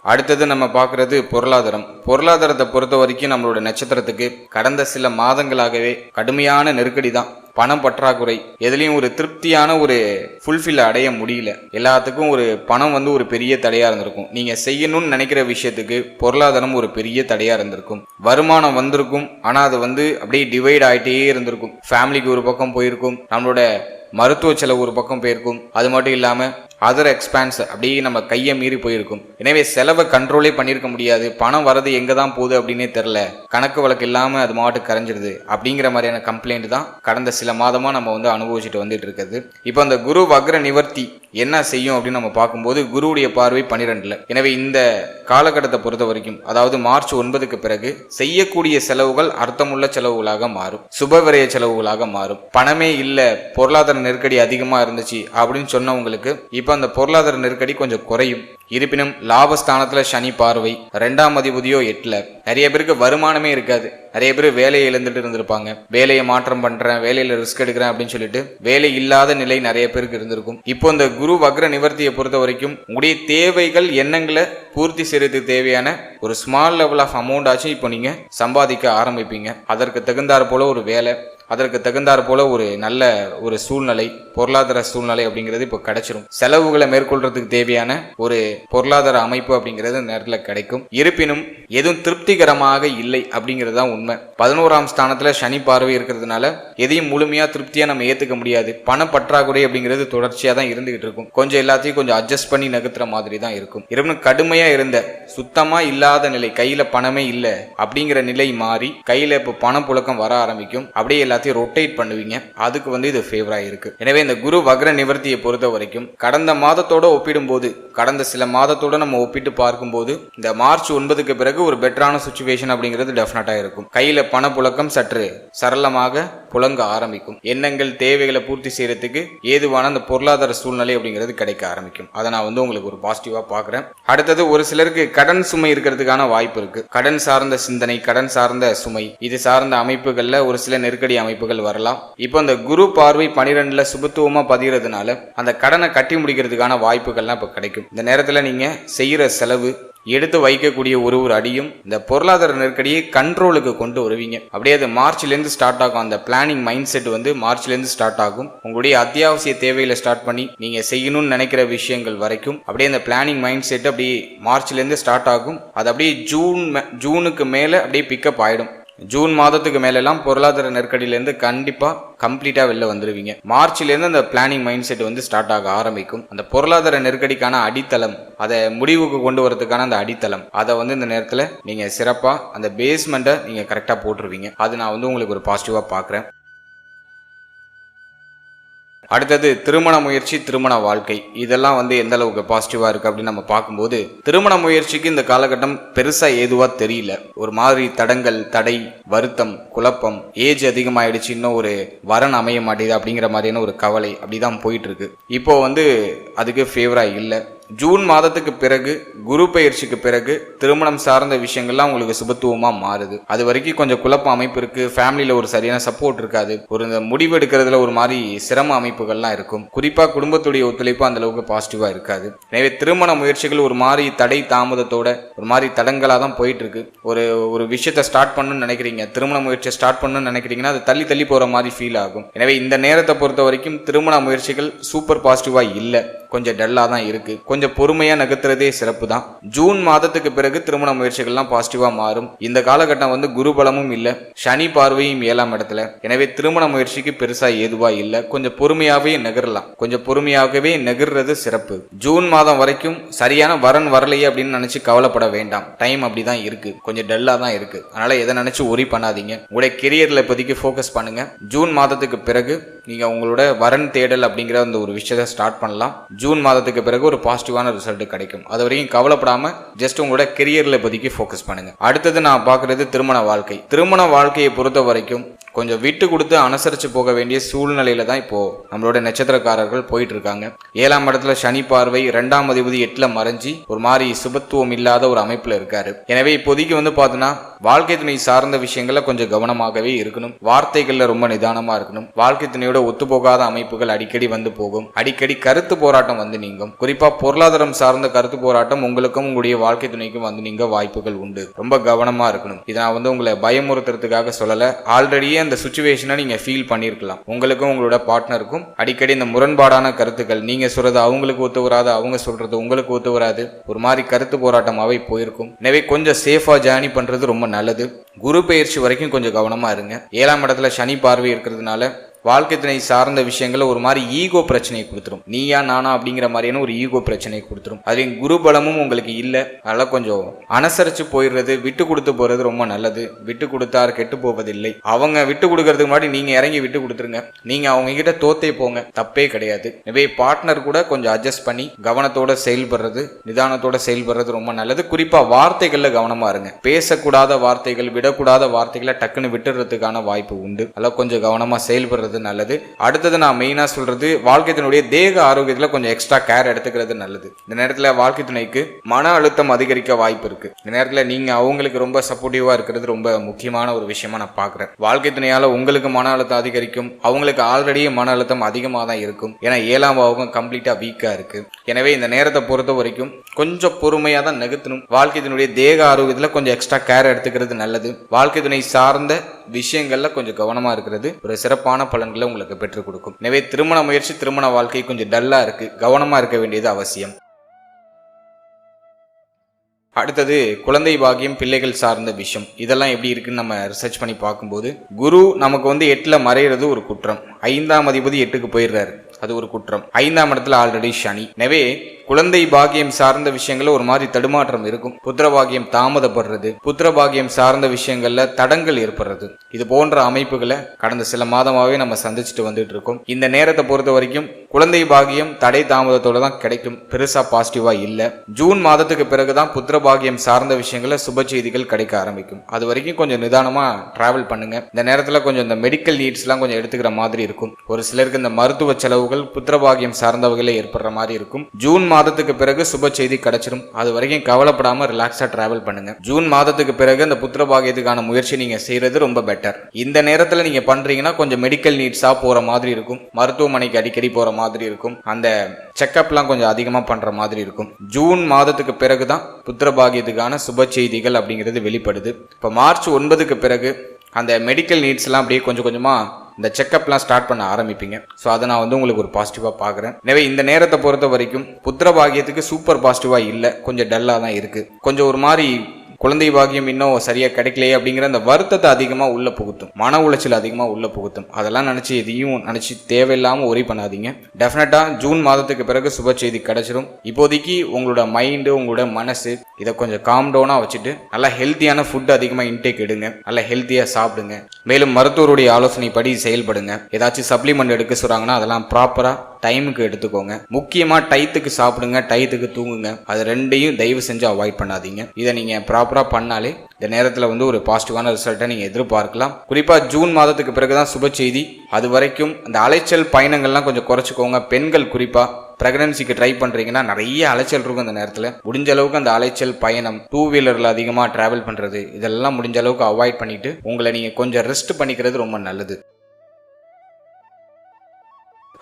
அடுத்தது நம்ம பார்க்கறது பொருளாதாரத்தை பொறுத்த வரைக்கும் நம்மளோட நட்சத்திரத்துக்கு கடந்த சில மாதங்களாகவே கடுமையான நெருக்கடி தான். பணம் பற்றாக்குறை, எதுலையும் ஒரு திருப்தியான ஒரு ஃபுல்ஃபில் அடைய முடியல. எல்லாத்துக்கும் ஒரு பணம் வந்து ஒரு பெரிய தடையா இருந்திருக்கும். நீங்க செய்யணும்னு நினைக்கிற விஷயத்துக்கு பொருளாதாரம் ஒரு பெரிய தடையா இருந்திருக்கும். வருமானம் வந்திருக்கும், ஆனா அது வந்து அப்படியே டிவைட் ஆகிட்டே இருந்திருக்கும். ஃபேமிலிக்கு ஒரு பக்கம் போயிருக்கும், நம்மளோட மருத்துவ செலவு ஒரு பக்கம் போயிருக்கும். அது மட்டும் இல்லாம அதர் எக்ஸ்பான்ஸ் அப்படியே நம்ம கையை மீறி போயிருக்கும். எனவே செலவை கண்ட்ரோலே பண்ணியிருக்க முடியாது. பணம் வரது எங்கே தான் போகுது அப்படின்னே தெரில, கணக்கு வழக்கு இல்லாமல் அது மாட்டு கரைஞ்சிருது அப்படிங்கிற மாதிரியான கம்ப்ளைண்ட் தான் கடந்த சில மாதமாக நம்ம வந்து அனுபவிச்சுட்டு வந்துட்டு இருக்கிறது. இப்போ அந்த குரு வக்ர நிவர்த்தி என்ன செய்யும் அப்படின்னு நம்ம பார்க்கும்போது குருவுடைய பார்வை 12. எனவே இந்த காலகட்டத்தை பொறுத்த வரைக்கும், அதாவது மார்ச் 9க்கு பிறகு செய்யக்கூடிய செலவுகள் அர்த்தமுள்ள செலவுகளாக மாறும், சுபவிரய செலவுகளாக மாறும். பணமே இல்லை, பொருளாதார நெருக்கடி அதிகமாக இருந்துச்சு அப்படின்னு சொன்னவங்களுக்கு இப்போ அந்த பொருளாதார நெருக்கடி கொஞ்சம் குறையும். இருப்பினும் லாபஸ்தானத்துல சனி பார்வை, 2ஆம் அதிபதியோ 8ல. நிறைய பேருக்கு வருமானமே இருக்காது. நிறைய பேர் வேலையை இழந்துட்டு இருந்திருப்பாங்க. வேலையை மாற்றம் பண்றேன், வேலையில ரிஸ்க் எடுக்கிறேன் அப்படின்னு சொல்லிட்டு வேலை இல்லாத நிலை நிறைய பேருக்கு இருந்திருக்கும். இப்போ இந்த குரு வக்ர நிவர்த்தியை பொறுத்த வரைக்கும் உங்களுடைய தேவைகள் எண்ணங்களை பூர்த்தி செய்யறதுக்கு தேவையான ஒரு ஸ்மால் லெவல் ஆஃப் அமௌண்ட் ஆச்சு இப்போ நீங்க சம்பாதிக்க ஆரம்பிப்பீங்க. அதற்கு தகுந்தாற் போல ஒரு வேலை, அதற்கு தகுந்தாற் போல ஒரு நல்ல ஒரு சூழ்நிலை, பொருளாதார சூழ்நிலை அப்படிங்கிறது இப்போ கிடைச்சிரும். செலவுகளை மேற்கொள்றதுக்கு தேவையான ஒரு பொருளாதார அமைப்பு அப்படிங்கிறது நேரத்தில் கிடைக்கும். இருப்பினும் எதுவும் திருப்திகரமாக இல்லை அப்படிங்கிறது தான் உண்மை. 11ஆம் ஸ்தானத்துல சனி பார்வை இருக்கிறதுனால எதையும் முழுமையா திருப்தியா நம்ம ஏத்துக்க முடியாது. பண பற்றாக்குறை அப்படிங்கிறது தொடர்ச்சியா தான் இருந்துகிட்டு இருக்கும். கொஞ்சம் எல்லாத்தையும் கொஞ்சம் அட்ஜஸ்ட் பண்ணி நகர்த்துற மாதிரி தான் இருக்கும். இருப்பினும் கடுமையா இருந்த சுத்தமா இல்லாத நிலை, கையில பணமே இல்லை அப்படிங்கிற நிலை மாறி கையில இப்போ பண புழக்கம் வர ஆரம்பிக்கும். அப்படியே எல்லாத்தையும் ரொட்டேட் பண்ணுவீங்க. அதுக்கு வந்து இது ஃபேவரா இருக்கு. எனவே இந்த குரு வக்ர நிவர்த்தியை பொறுத்த வரைக்கும் கடந்த மாதத்தோட ஒப்பிடும்போது, கடந்த சில மாதத்தோட நம்ம ஒப்பிட்டு பார்க்கும்போது இந்த மார்ச் 9க்கு பிறகு ஒரு பெட்டரான சிச்சுவேஷன் அப்படிங்கிறது டெஃபினட்டா இருக்கும். கையில பணப்புழக்கம் சற்று சரளமாக புழங்க ஆரம்பிக்கும். எண்ணங்கள் தேவைகளை பூர்த்தி செய்யறதுக்கு ஏதுவான அந்த பொருளாதார சூழ்நிலை அப்படிங்கிறது கிடைக்க ஆரம்பிக்கும். அதை நான் வந்து உங்களுக்கு ஒரு பாசிட்டிவா பாக்குறேன். அடுத்தது ஒரு சிலருக்கு கடன் சுமை இருக்கிறதுக்கான வாய்ப்பு இருக்கு. கடன் சார்ந்த சிந்தனை, கடன் சார்ந்த சுமை, இது சார்ந்த அமைப்புகள்ல ஒரு சில நெருக்கடி அமைப்புகள் வரலாம். இப்போ அந்த குரு பார்வை 12ல சுபத்துவமா பதிகிறதுனால அந்த கடனை கட்டி முடிக்கிறதுக்கான வாய்ப்புகள்லாம் இப்ப கிடைக்கும். இந்த நேரத்துல நீங்க செய்யற செலவு, எடுத்து வைக்கக்கூடிய ஒரு அடியும் இந்த பொருளாதார நெருக்கடியை கண்ட்ரோலுக்கு கொண்டு வருவீங்க. அப்படியே அது மார்ச்லேருந்து ஸ்டார்ட் ஆகும். அந்த பிளானிங் மைண்ட் செட் வந்து மார்ச்லேருந்து ஸ்டார்ட் ஆகும். உங்களுடைய அத்தியாவசிய தேவையில ஸ்டார்ட் பண்ணி நீங்க செய்யணும்னு நினைக்கிற விஷயங்கள் வரைக்கும் அப்படியே அந்த பிளானிங் மைண்ட் செட் அப்படியே மார்ச்லேருந்து ஸ்டார்ட் ஆகும். அது அப்படியே ஜூனுக்கு மேல அப்படியே பிக்கப் ஆயிடும். ஜூன் மாதத்துக்கு மேலெல்லாம் பொருளாதார நெருக்கடியிலேருந்து கண்டிப்பாக கம்ப்ளீட்டாக வெளில வந்துடுவீங்க. மார்ச்லேருந்து அந்த பிளானிங் மைண்ட் செட் வந்து ஸ்டார்ட் ஆக ஆரம்பிக்கும். அந்த பொருளாதார நெருக்கடிக்கான அடித்தளம், அதை முடிவுக்கு கொண்டு வரதுக்கான அந்த அடித்தளம், அதை வந்து இந்த நேரத்தில் நீங்கள் சிறப்பாக அந்த பேஸ்மெண்ட்டை நீங்கள் கரெக்டாக போட்டுருவீங்க. அது நான் வந்து உங்களுக்கு ஒரு பாசிட்டிவாக பார்க்குறேன். அடுத்தது திருமண முயற்சி, திருமண வாழ்க்கை, இதெல்லாம் வந்து எந்த அளவுக்கு பாசிட்டிவா இருக்கு அப்படின்னு நம்ம பார்க்கும்போது, திருமண முயற்சிக்கு இந்த காலகட்டம் பெருசா ஏதுவா தெரியல. ஒரு மாதிரி தடங்கள், தடை, வருத்தம், குழப்பம், ஏஜ் அதிகமாயிடுச்சு, இன்னும் ஒரு வரன் அமைய மாட்டேது அப்படிங்கிற மாதிரியான ஒரு கவலை அப்படிதான் போயிட்டு இருக்கு. இப்போ வந்து அதுக்கு ஃபேவரா இல்லை. ஜூன் மாதத்துக்கு பிறகு, குரு பயிற்சிக்கு பிறகு திருமணம் சார்ந்த விஷயங்கள்லாம் உங்களுக்கு சுபத்துவமா மாறுது. அது வரைக்கும் கொஞ்சம் குழப்ப அமைப்பு இருக்கு. ஃபேமிலியில ஒரு சரியான சப்போர்ட் இருக்காது. ஒரு முடிவு எடுக்கிறதுல ஒரு மாதிரி சிரம அமைப்புகள்லாம் இருக்கும். குறிப்பா குடும்பத்துடைய ஒத்துழைப்பு அந்த அளவுக்கு பாசிட்டிவா இருக்காது. எனவே திருமண முயற்சிகள் ஒரு மாதிரி தடை தாமதத்தோட ஒரு மாதிரி தடங்களா தான் போயிட்டு இருக்கு. ஒரு விஷயத்தை ஸ்டார்ட் பண்ணணும்னு நினைக்கிறீங்க, திருமண முயற்சியை ஸ்டார்ட் பண்ணணும்னு நினைக்கிறீங்கன்னா அது தள்ளி தள்ளி போற மாதிரி ஃபீல் ஆகும். எனவே இந்த நேரத்தை பொறுத்த வரைக்கும் திருமண முயற்சிகள் சூப்பர் பாசிட்டிவா இல்லை, கொஞ்சம் டல்லா தான் இருக்கு. கொஞ்சம் பொறுமையா நகர்த்துறதே சிறப்பு தான். ஜூன் மாதத்துக்கு பிறகு திருமண முயற்சிகள்லாம் பாசிட்டிவா மாறும். இந்த காலகட்டம் வந்து குரு பலமும் இல்ல, சனி பார்வையும் 7ஆம் இடத்துல. எனவே திருமண முயற்சிக்கு பெருசா ஏதுவா இல்ல. கொஞ்சம் பொறுமையாவே நகரலாம். கொஞ்சம் பொறுமையாகவே நகர்றது சிறப்பு. ஜூன் மாதம் வரைக்கும் சரியான வரன் வரலையே அப்படின்னு நினைச்சு கவலைப்பட வேண்டாம். டைம் அப்படிதான் இருக்கு, கொஞ்சம் டல்லா தான் இருக்கு. அதனால எதை நினைச்சு ஒரி பண்ணாதீங்க. உங்களுடைய கெரியர்ல இப்போதைக்கு ஃபோக்கஸ் பண்ணுங்க. ஜூன் மாதத்துக்கு பிறகு நீங்க உங்களோட வரன் தேடல் அப்படிங்கிற அந்த ஒரு விஷயத்தை ஸ்டார்ட் பண்ணலாம். ஜூன் மாதத்துக்கு பிறகு ஒரு பாசிட்டிவான ரிசல்ட் கிடைக்கும். அது வரைக்கும் கவலைப்படாம ஜஸ்ட் உங்களோட கெரியர்ல இப்போதைக்கு ஃபோக்கஸ் பண்ணுங்க. அடுத்தது நான் பார்க்கறது திருமண வாழ்க்கை. திருமண வாழ்க்கையை பொறுத்த வரைக்கும் கொஞ்சம் விட்டு கொடுத்து அனுசரிச்சு போக வேண்டிய சூழ்நிலையில தான் இப்போ நம்மளோட நட்சத்திரக்காரர்கள் போயிட்டு இருக்காங்க. 7ஆம் இடத்துல சனி பார்வை, 2ஆம் அதிபதி 8ல மறைஞ்சி ஒரு மாதிரி சுபத்துவம் இல்லாத ஒரு அமைப்புல இருக்காரு. எனவே இப்போதைக்கு வந்து பார்த்தோன்னா வாழ்க்கை துணை சார்ந்த விஷயங்கள்ல கொஞ்சம் கவனமாகவே இருக்கணும். வார்த்தைகள்ல ரொம்ப நிதானமா இருக்கணும். வாழ்க்கை துணையோட ஒத்துப்போகாத அமைப்புகள் அடிக்கடி வந்து போகும். அடிக்கடி கருத்து போராட்டம் வந்து நீங்கும். குறிப்பா பொருளாதாரம் சார்ந்த கருத்து போராட்டம் உங்களுக்கும் உங்களுடைய வாழ்க்கை துணைக்கும் வந்து நீங்க வாய்ப்புகள் உண்டு. ரொம்ப கவனமா இருக்கணும். இதை நான் வந்து உங்களை பயமுறுத்துறதுக்காக சொல்லல. ஆல்ரெடியே அந்த சுச்சுவேஷனை நீங்க ஃபீல் பண்ணிருக்கலாம். உங்களுக்கும் உங்களோட பார்ட்னருக்கும் அடிக்கடி இந்த முரண்பாடான கருத்துக்கள், நீங்க சொல்றது அவங்களுக்கு ஒத்து வராது, அவங்க சொல்றது உங்களுக்கு ஒத்து வராது, ஒரு மாதிரி கருத்து போராட்டமாவே போயிருக்கும். எனவே கொஞ்சம் சேஃபா ஜேர்னி பண்றது ரொம்ப நல்லது. குரு பெயர்ச்சி வரைக்கும் கொஞ்சம் கவனமா இருங்க. 7ஆம் இடத்துல சனி பார்வை இருக்கிறதுனால வாழ்க்கை துணை சார்ந்த விஷயங்கள ஒரு மாதிரி ஈகோ பிரச்சனையை கொடுத்துரும். நீயா நானா அப்படிங்கிற மாதிரியான ஒரு ஈகோ பிரச்சனையை கொடுத்துரும். அதுலேயும் குரு பலமும் உங்களுக்கு இல்லை. அதனால கொஞ்சம் அனுசரிச்சு போயிடுறது, விட்டு கொடுத்து போறது ரொம்ப நல்லது. விட்டு கொடுத்தார் கெட்டு போவதில்லை. அவங்க விட்டு கொடுக்கறதுக்கு முன்னாடி நீங்க இறங்கி விட்டு கொடுத்துருங்க. நீங்க அவங்க கிட்ட தோத்தே போங்க, தப்பே கிடையாது. எனவே பார்ட்னர் கூட கொஞ்சம் அட்ஜஸ்ட் பண்ணி கவனத்தோட செயல்படுறது, நிதானத்தோட செயல்படுறது ரொம்ப நல்லது. குறிப்பா வார்த்தைகள்ல கவனமா இருங்க. பேசக்கூடாத வார்த்தைகள், விடக்கூடாத வார்த்தைகளை டக்குன்னு விட்டுறதுக்கான வாய்ப்பு உண்டு. அதெல்லாம் கொஞ்சம் கவனமா செயல்படுறது நல்லது. அடுத்தது நான் மெயினா சொல்றது, வாழ்க்கை துணையுடைய தேக ஆரோக்கியத்துல கொஞ்சம் எக்ஸ்ட்ரா கேர் எடுத்துக்கிறது நல்லது. இந்த நேரத்துல வாழ்க்கை துணைக்கு மன அழுத்தம் அதிகரிக்க வாய்ப்பு இருக்கு. இந்த நேரத்துல நீங்க அவங்களுக்கு ரொம்ப சப்போர்ட்டிவா இருக்கிறது ரொம்ப முக்கியமான ஒரு விஷயமா நான் பாக்குறேன். வாழ்க்கை துணையால உங்களுக்கு மன அழுத்தம் அதிகரிக்கும். அவங்களுக்கு ஆல்ரெடி மன அழுத்தம் அதிகமாக தான் இருக்கும். ஏன்னா 7ஆம் பாவகம் கம்ப்ளீட்டா வீக்கா இருக்கு. எனவே இந்த நேரத்தை பொறுத்த வரைக்கும் கொஞ்சம் பொறுமையா தான் நகர்த்தணும். வாழ்க்கை துணையுடைய தேக ஆரோக்கியத்துல கொஞ்சம் எக்ஸ்ட்ரா கேர் எடுத்துக்கிறது நல்லது. வாழ்க்கை துணை சார்ந்த விஷயங்கள்ல கொஞ்சம் கவனமா இருக்கிறது ஒரு சிறப்பான பலன்களை உங்களுக்கு பெற்றுக் கொடுக்கும். எனவே திருமண முயற்சி, திருமண வாழ்க்கை கொஞ்சம் டல்லா இருக்கு, கவனமா இருக்க வேண்டியது அவசியம். அடுத்தது குழந்தை பாக்கியம், பிள்ளைகள் சார்ந்த விஷயம். இதெல்லாம் எப்படி இருக்குன்னு நம்ம ரிசர்ச் பண்ணி பார்க்கும்போது, குரு நமக்கு வந்து 8ல மறைகிறது ஒரு குற்றம். 5ஆம் அதிபதி 8க்கு போயிடுறாரு, அது ஒரு குற்றம். 5ஆம் இடத்துல ஆல்ரெடி சனி. எனவே குழந்தை பாக்கியம் சார்ந்த விஷயங்கள்ல ஒரு மாதிரி தடுமாற்றம் இருக்கும். புத்திர பாக்கியம் தாமதப்படுறது, புத்திர பாக்கியம் சார்ந்த விஷயங்கள்ல தடங்கள் ஏற்படுறது, இது போன்ற அமைப்புகளை கடந்த சில மாதமாவே நம்ம சந்திச்சுட்டு வந்துட்டு இருக்கோம். இந்த நேரத்தை பொறுத்த வரைக்கும் குழந்தை பாக்கியம் தடை தாமதத்தோட தான் கிடைக்கும். பெருசா பாசிட்டிவா இல்ல. ஜூன் மாதத்துக்கு பிறகுதான் புத்திர பாக்கியம் சார்ந்த விஷயங்கள சுப செய்திகள் கிடைக்க ஆரம்பிக்கும். அது வரைக்கும் கொஞ்சம் நிதானமா டிராவல் பண்ணுங்க. இந்த நேரத்துல கொஞ்சம் இந்த மெடிக்கல் நீட்ஸ் எல்லாம் கொஞ்சம் எடுத்துக்கிற மாதிரி இருக்கும். ஒரு சிலருக்கு இந்த மருத்துவ செலவுகள் புத்திர பாக்கியம் சார்ந்தவர்களே ஏற்படுற மாதிரி இருக்கும். ஜூன் மாதத்துக்கு பிறகு சுப செய்தி கிடைச்சிடும். அது வரைக்கும் கவலைப்படாம ரிலாக்ஸா டிராவல் பண்ணுங்க. ஜூன் மாதத்துக்கு பிறகு அந்த புத்திர பாக்கியத்துக்கான முயற்சி நீங்க செய்யறது ரொம்ப பெட்டர். இந்த நேரத்துல நீங்க பண்றீங்கன்னா கொஞ்சம் மெடிக்கல் நீட்ஸா போற மாதிரி இருக்கும். மருத்துவமனைக்கு அடிக்கடி போற மாதிரி இருக்கும். அந்த செக்அப்லாம் கொஞ்சம் அதிகமா பண்ற மாதிரி இருக்கும். ஜூன் மாதத்துக்கு பிறகுதான் புத்திர பாக்கியத்துக்கான சுப செய்திகள் அப்படிங்கிறது வெளிப்படுது. இப்ப மார்ச் 9க்கு பிறகு அந்த மெடிக்கல் நீட்ஸ் எல்லாம் அப்படியே கொஞ்சம் கொஞ்சமா இந்த செக்அப்லாம் ஸ்டார்ட் பண்ண ஆரம்பிப்பீங்க. ஸோ அதை நான் வந்து உங்களுக்கு ஒரு பாசிட்டிவாக பார்க்குறேன். எனவே இந்த நேரத்தை பொறுத்த வரைக்கும் புத்திர பாக்கியத்துக்கு சூப்பர் பாசிட்டிவாக இல்லை, கொஞ்சம் டல்லாக தான் இருக்குது. கொஞ்சம் ஒரு மாதிரி குழந்தை பாக்கியம் இன்னும் சரியா கிடைக்கலையே அப்படிங்கிற அந்த வருத்தத்தை அதிகமா உள்ள புகுத்தும், மன உளைச்சல் அதிகமா உள்ள புகுத்தும். அதெல்லாம் நினைச்சு எதையும் நினைச்சு தேவையில்லாம ஒரி பண்ணாதீங்க. டெஃபினட்டா ஜூன் மாதத்துக்கு பிறகு சுப செய்தி கிடைச்சிடும். இப்போதைக்கு உங்களோட மைண்டு, உங்களோட மனசு இதை கொஞ்சம் காம் டவுனா வச்சுட்டு நல்லா ஹெல்த்தியான ஃபுட் அதிகமா இன்டேக் எடுங்க, நல்லா ஹெல்த்தியா சாப்பிடுங்க. மேலும் மருத்துவருடைய ஆலோசனைப்படி செயல்படுங்க. ஏதாச்சும் சப்ளிமெண்ட் எடுக்க சொல்றாங்கன்னா அதெல்லாம் ப்ராப்பரா டைமுக்கு எடுத்துக்கோங்க. முக்கியமா டயத்துக்கு சாப்பிடுங்க, டயத்துக்கு தூங்குங்க. அது ரெண்டையும் தயவு செஞ்சு அவாய்ட் பண்ணாதீங்க. இதை நீங்க ப்ராப்பரா பண்ணாலே இந்த நேரத்துல வந்து ஒரு பாசிட்டிவான ரிசல்ட்டை நீங்க எதிர்பார்க்கலாம். குறிப்பா ஜூன் மாதத்துக்கு பிறகுதான் சுப செய்தி. அது வரைக்கும் அந்த அலைச்சல் பயணங்கள்லாம் கொஞ்சம் குறைச்சிக்கோங்க. பெண்கள் குறிப்பா பிரெக்னன்சிக்கு ட்ரை பண்றீங்கன்னா நிறைய அலைச்சல் இருக்கும். அந்த நேரத்தில் முடிஞ்ச அளவுக்கு அந்த அலைச்சல் பயணம், 2 வீலர்ல அதிகமா டிராவல் பண்றது, இதெல்லாம் முடிஞ்ச அளவுக்கு அவாய்ட் பண்ணிட்டு உங்களை நீங்க கொஞ்சம் ரெஸ்ட் பண்ணிக்கிறது ரொம்ப நல்லது.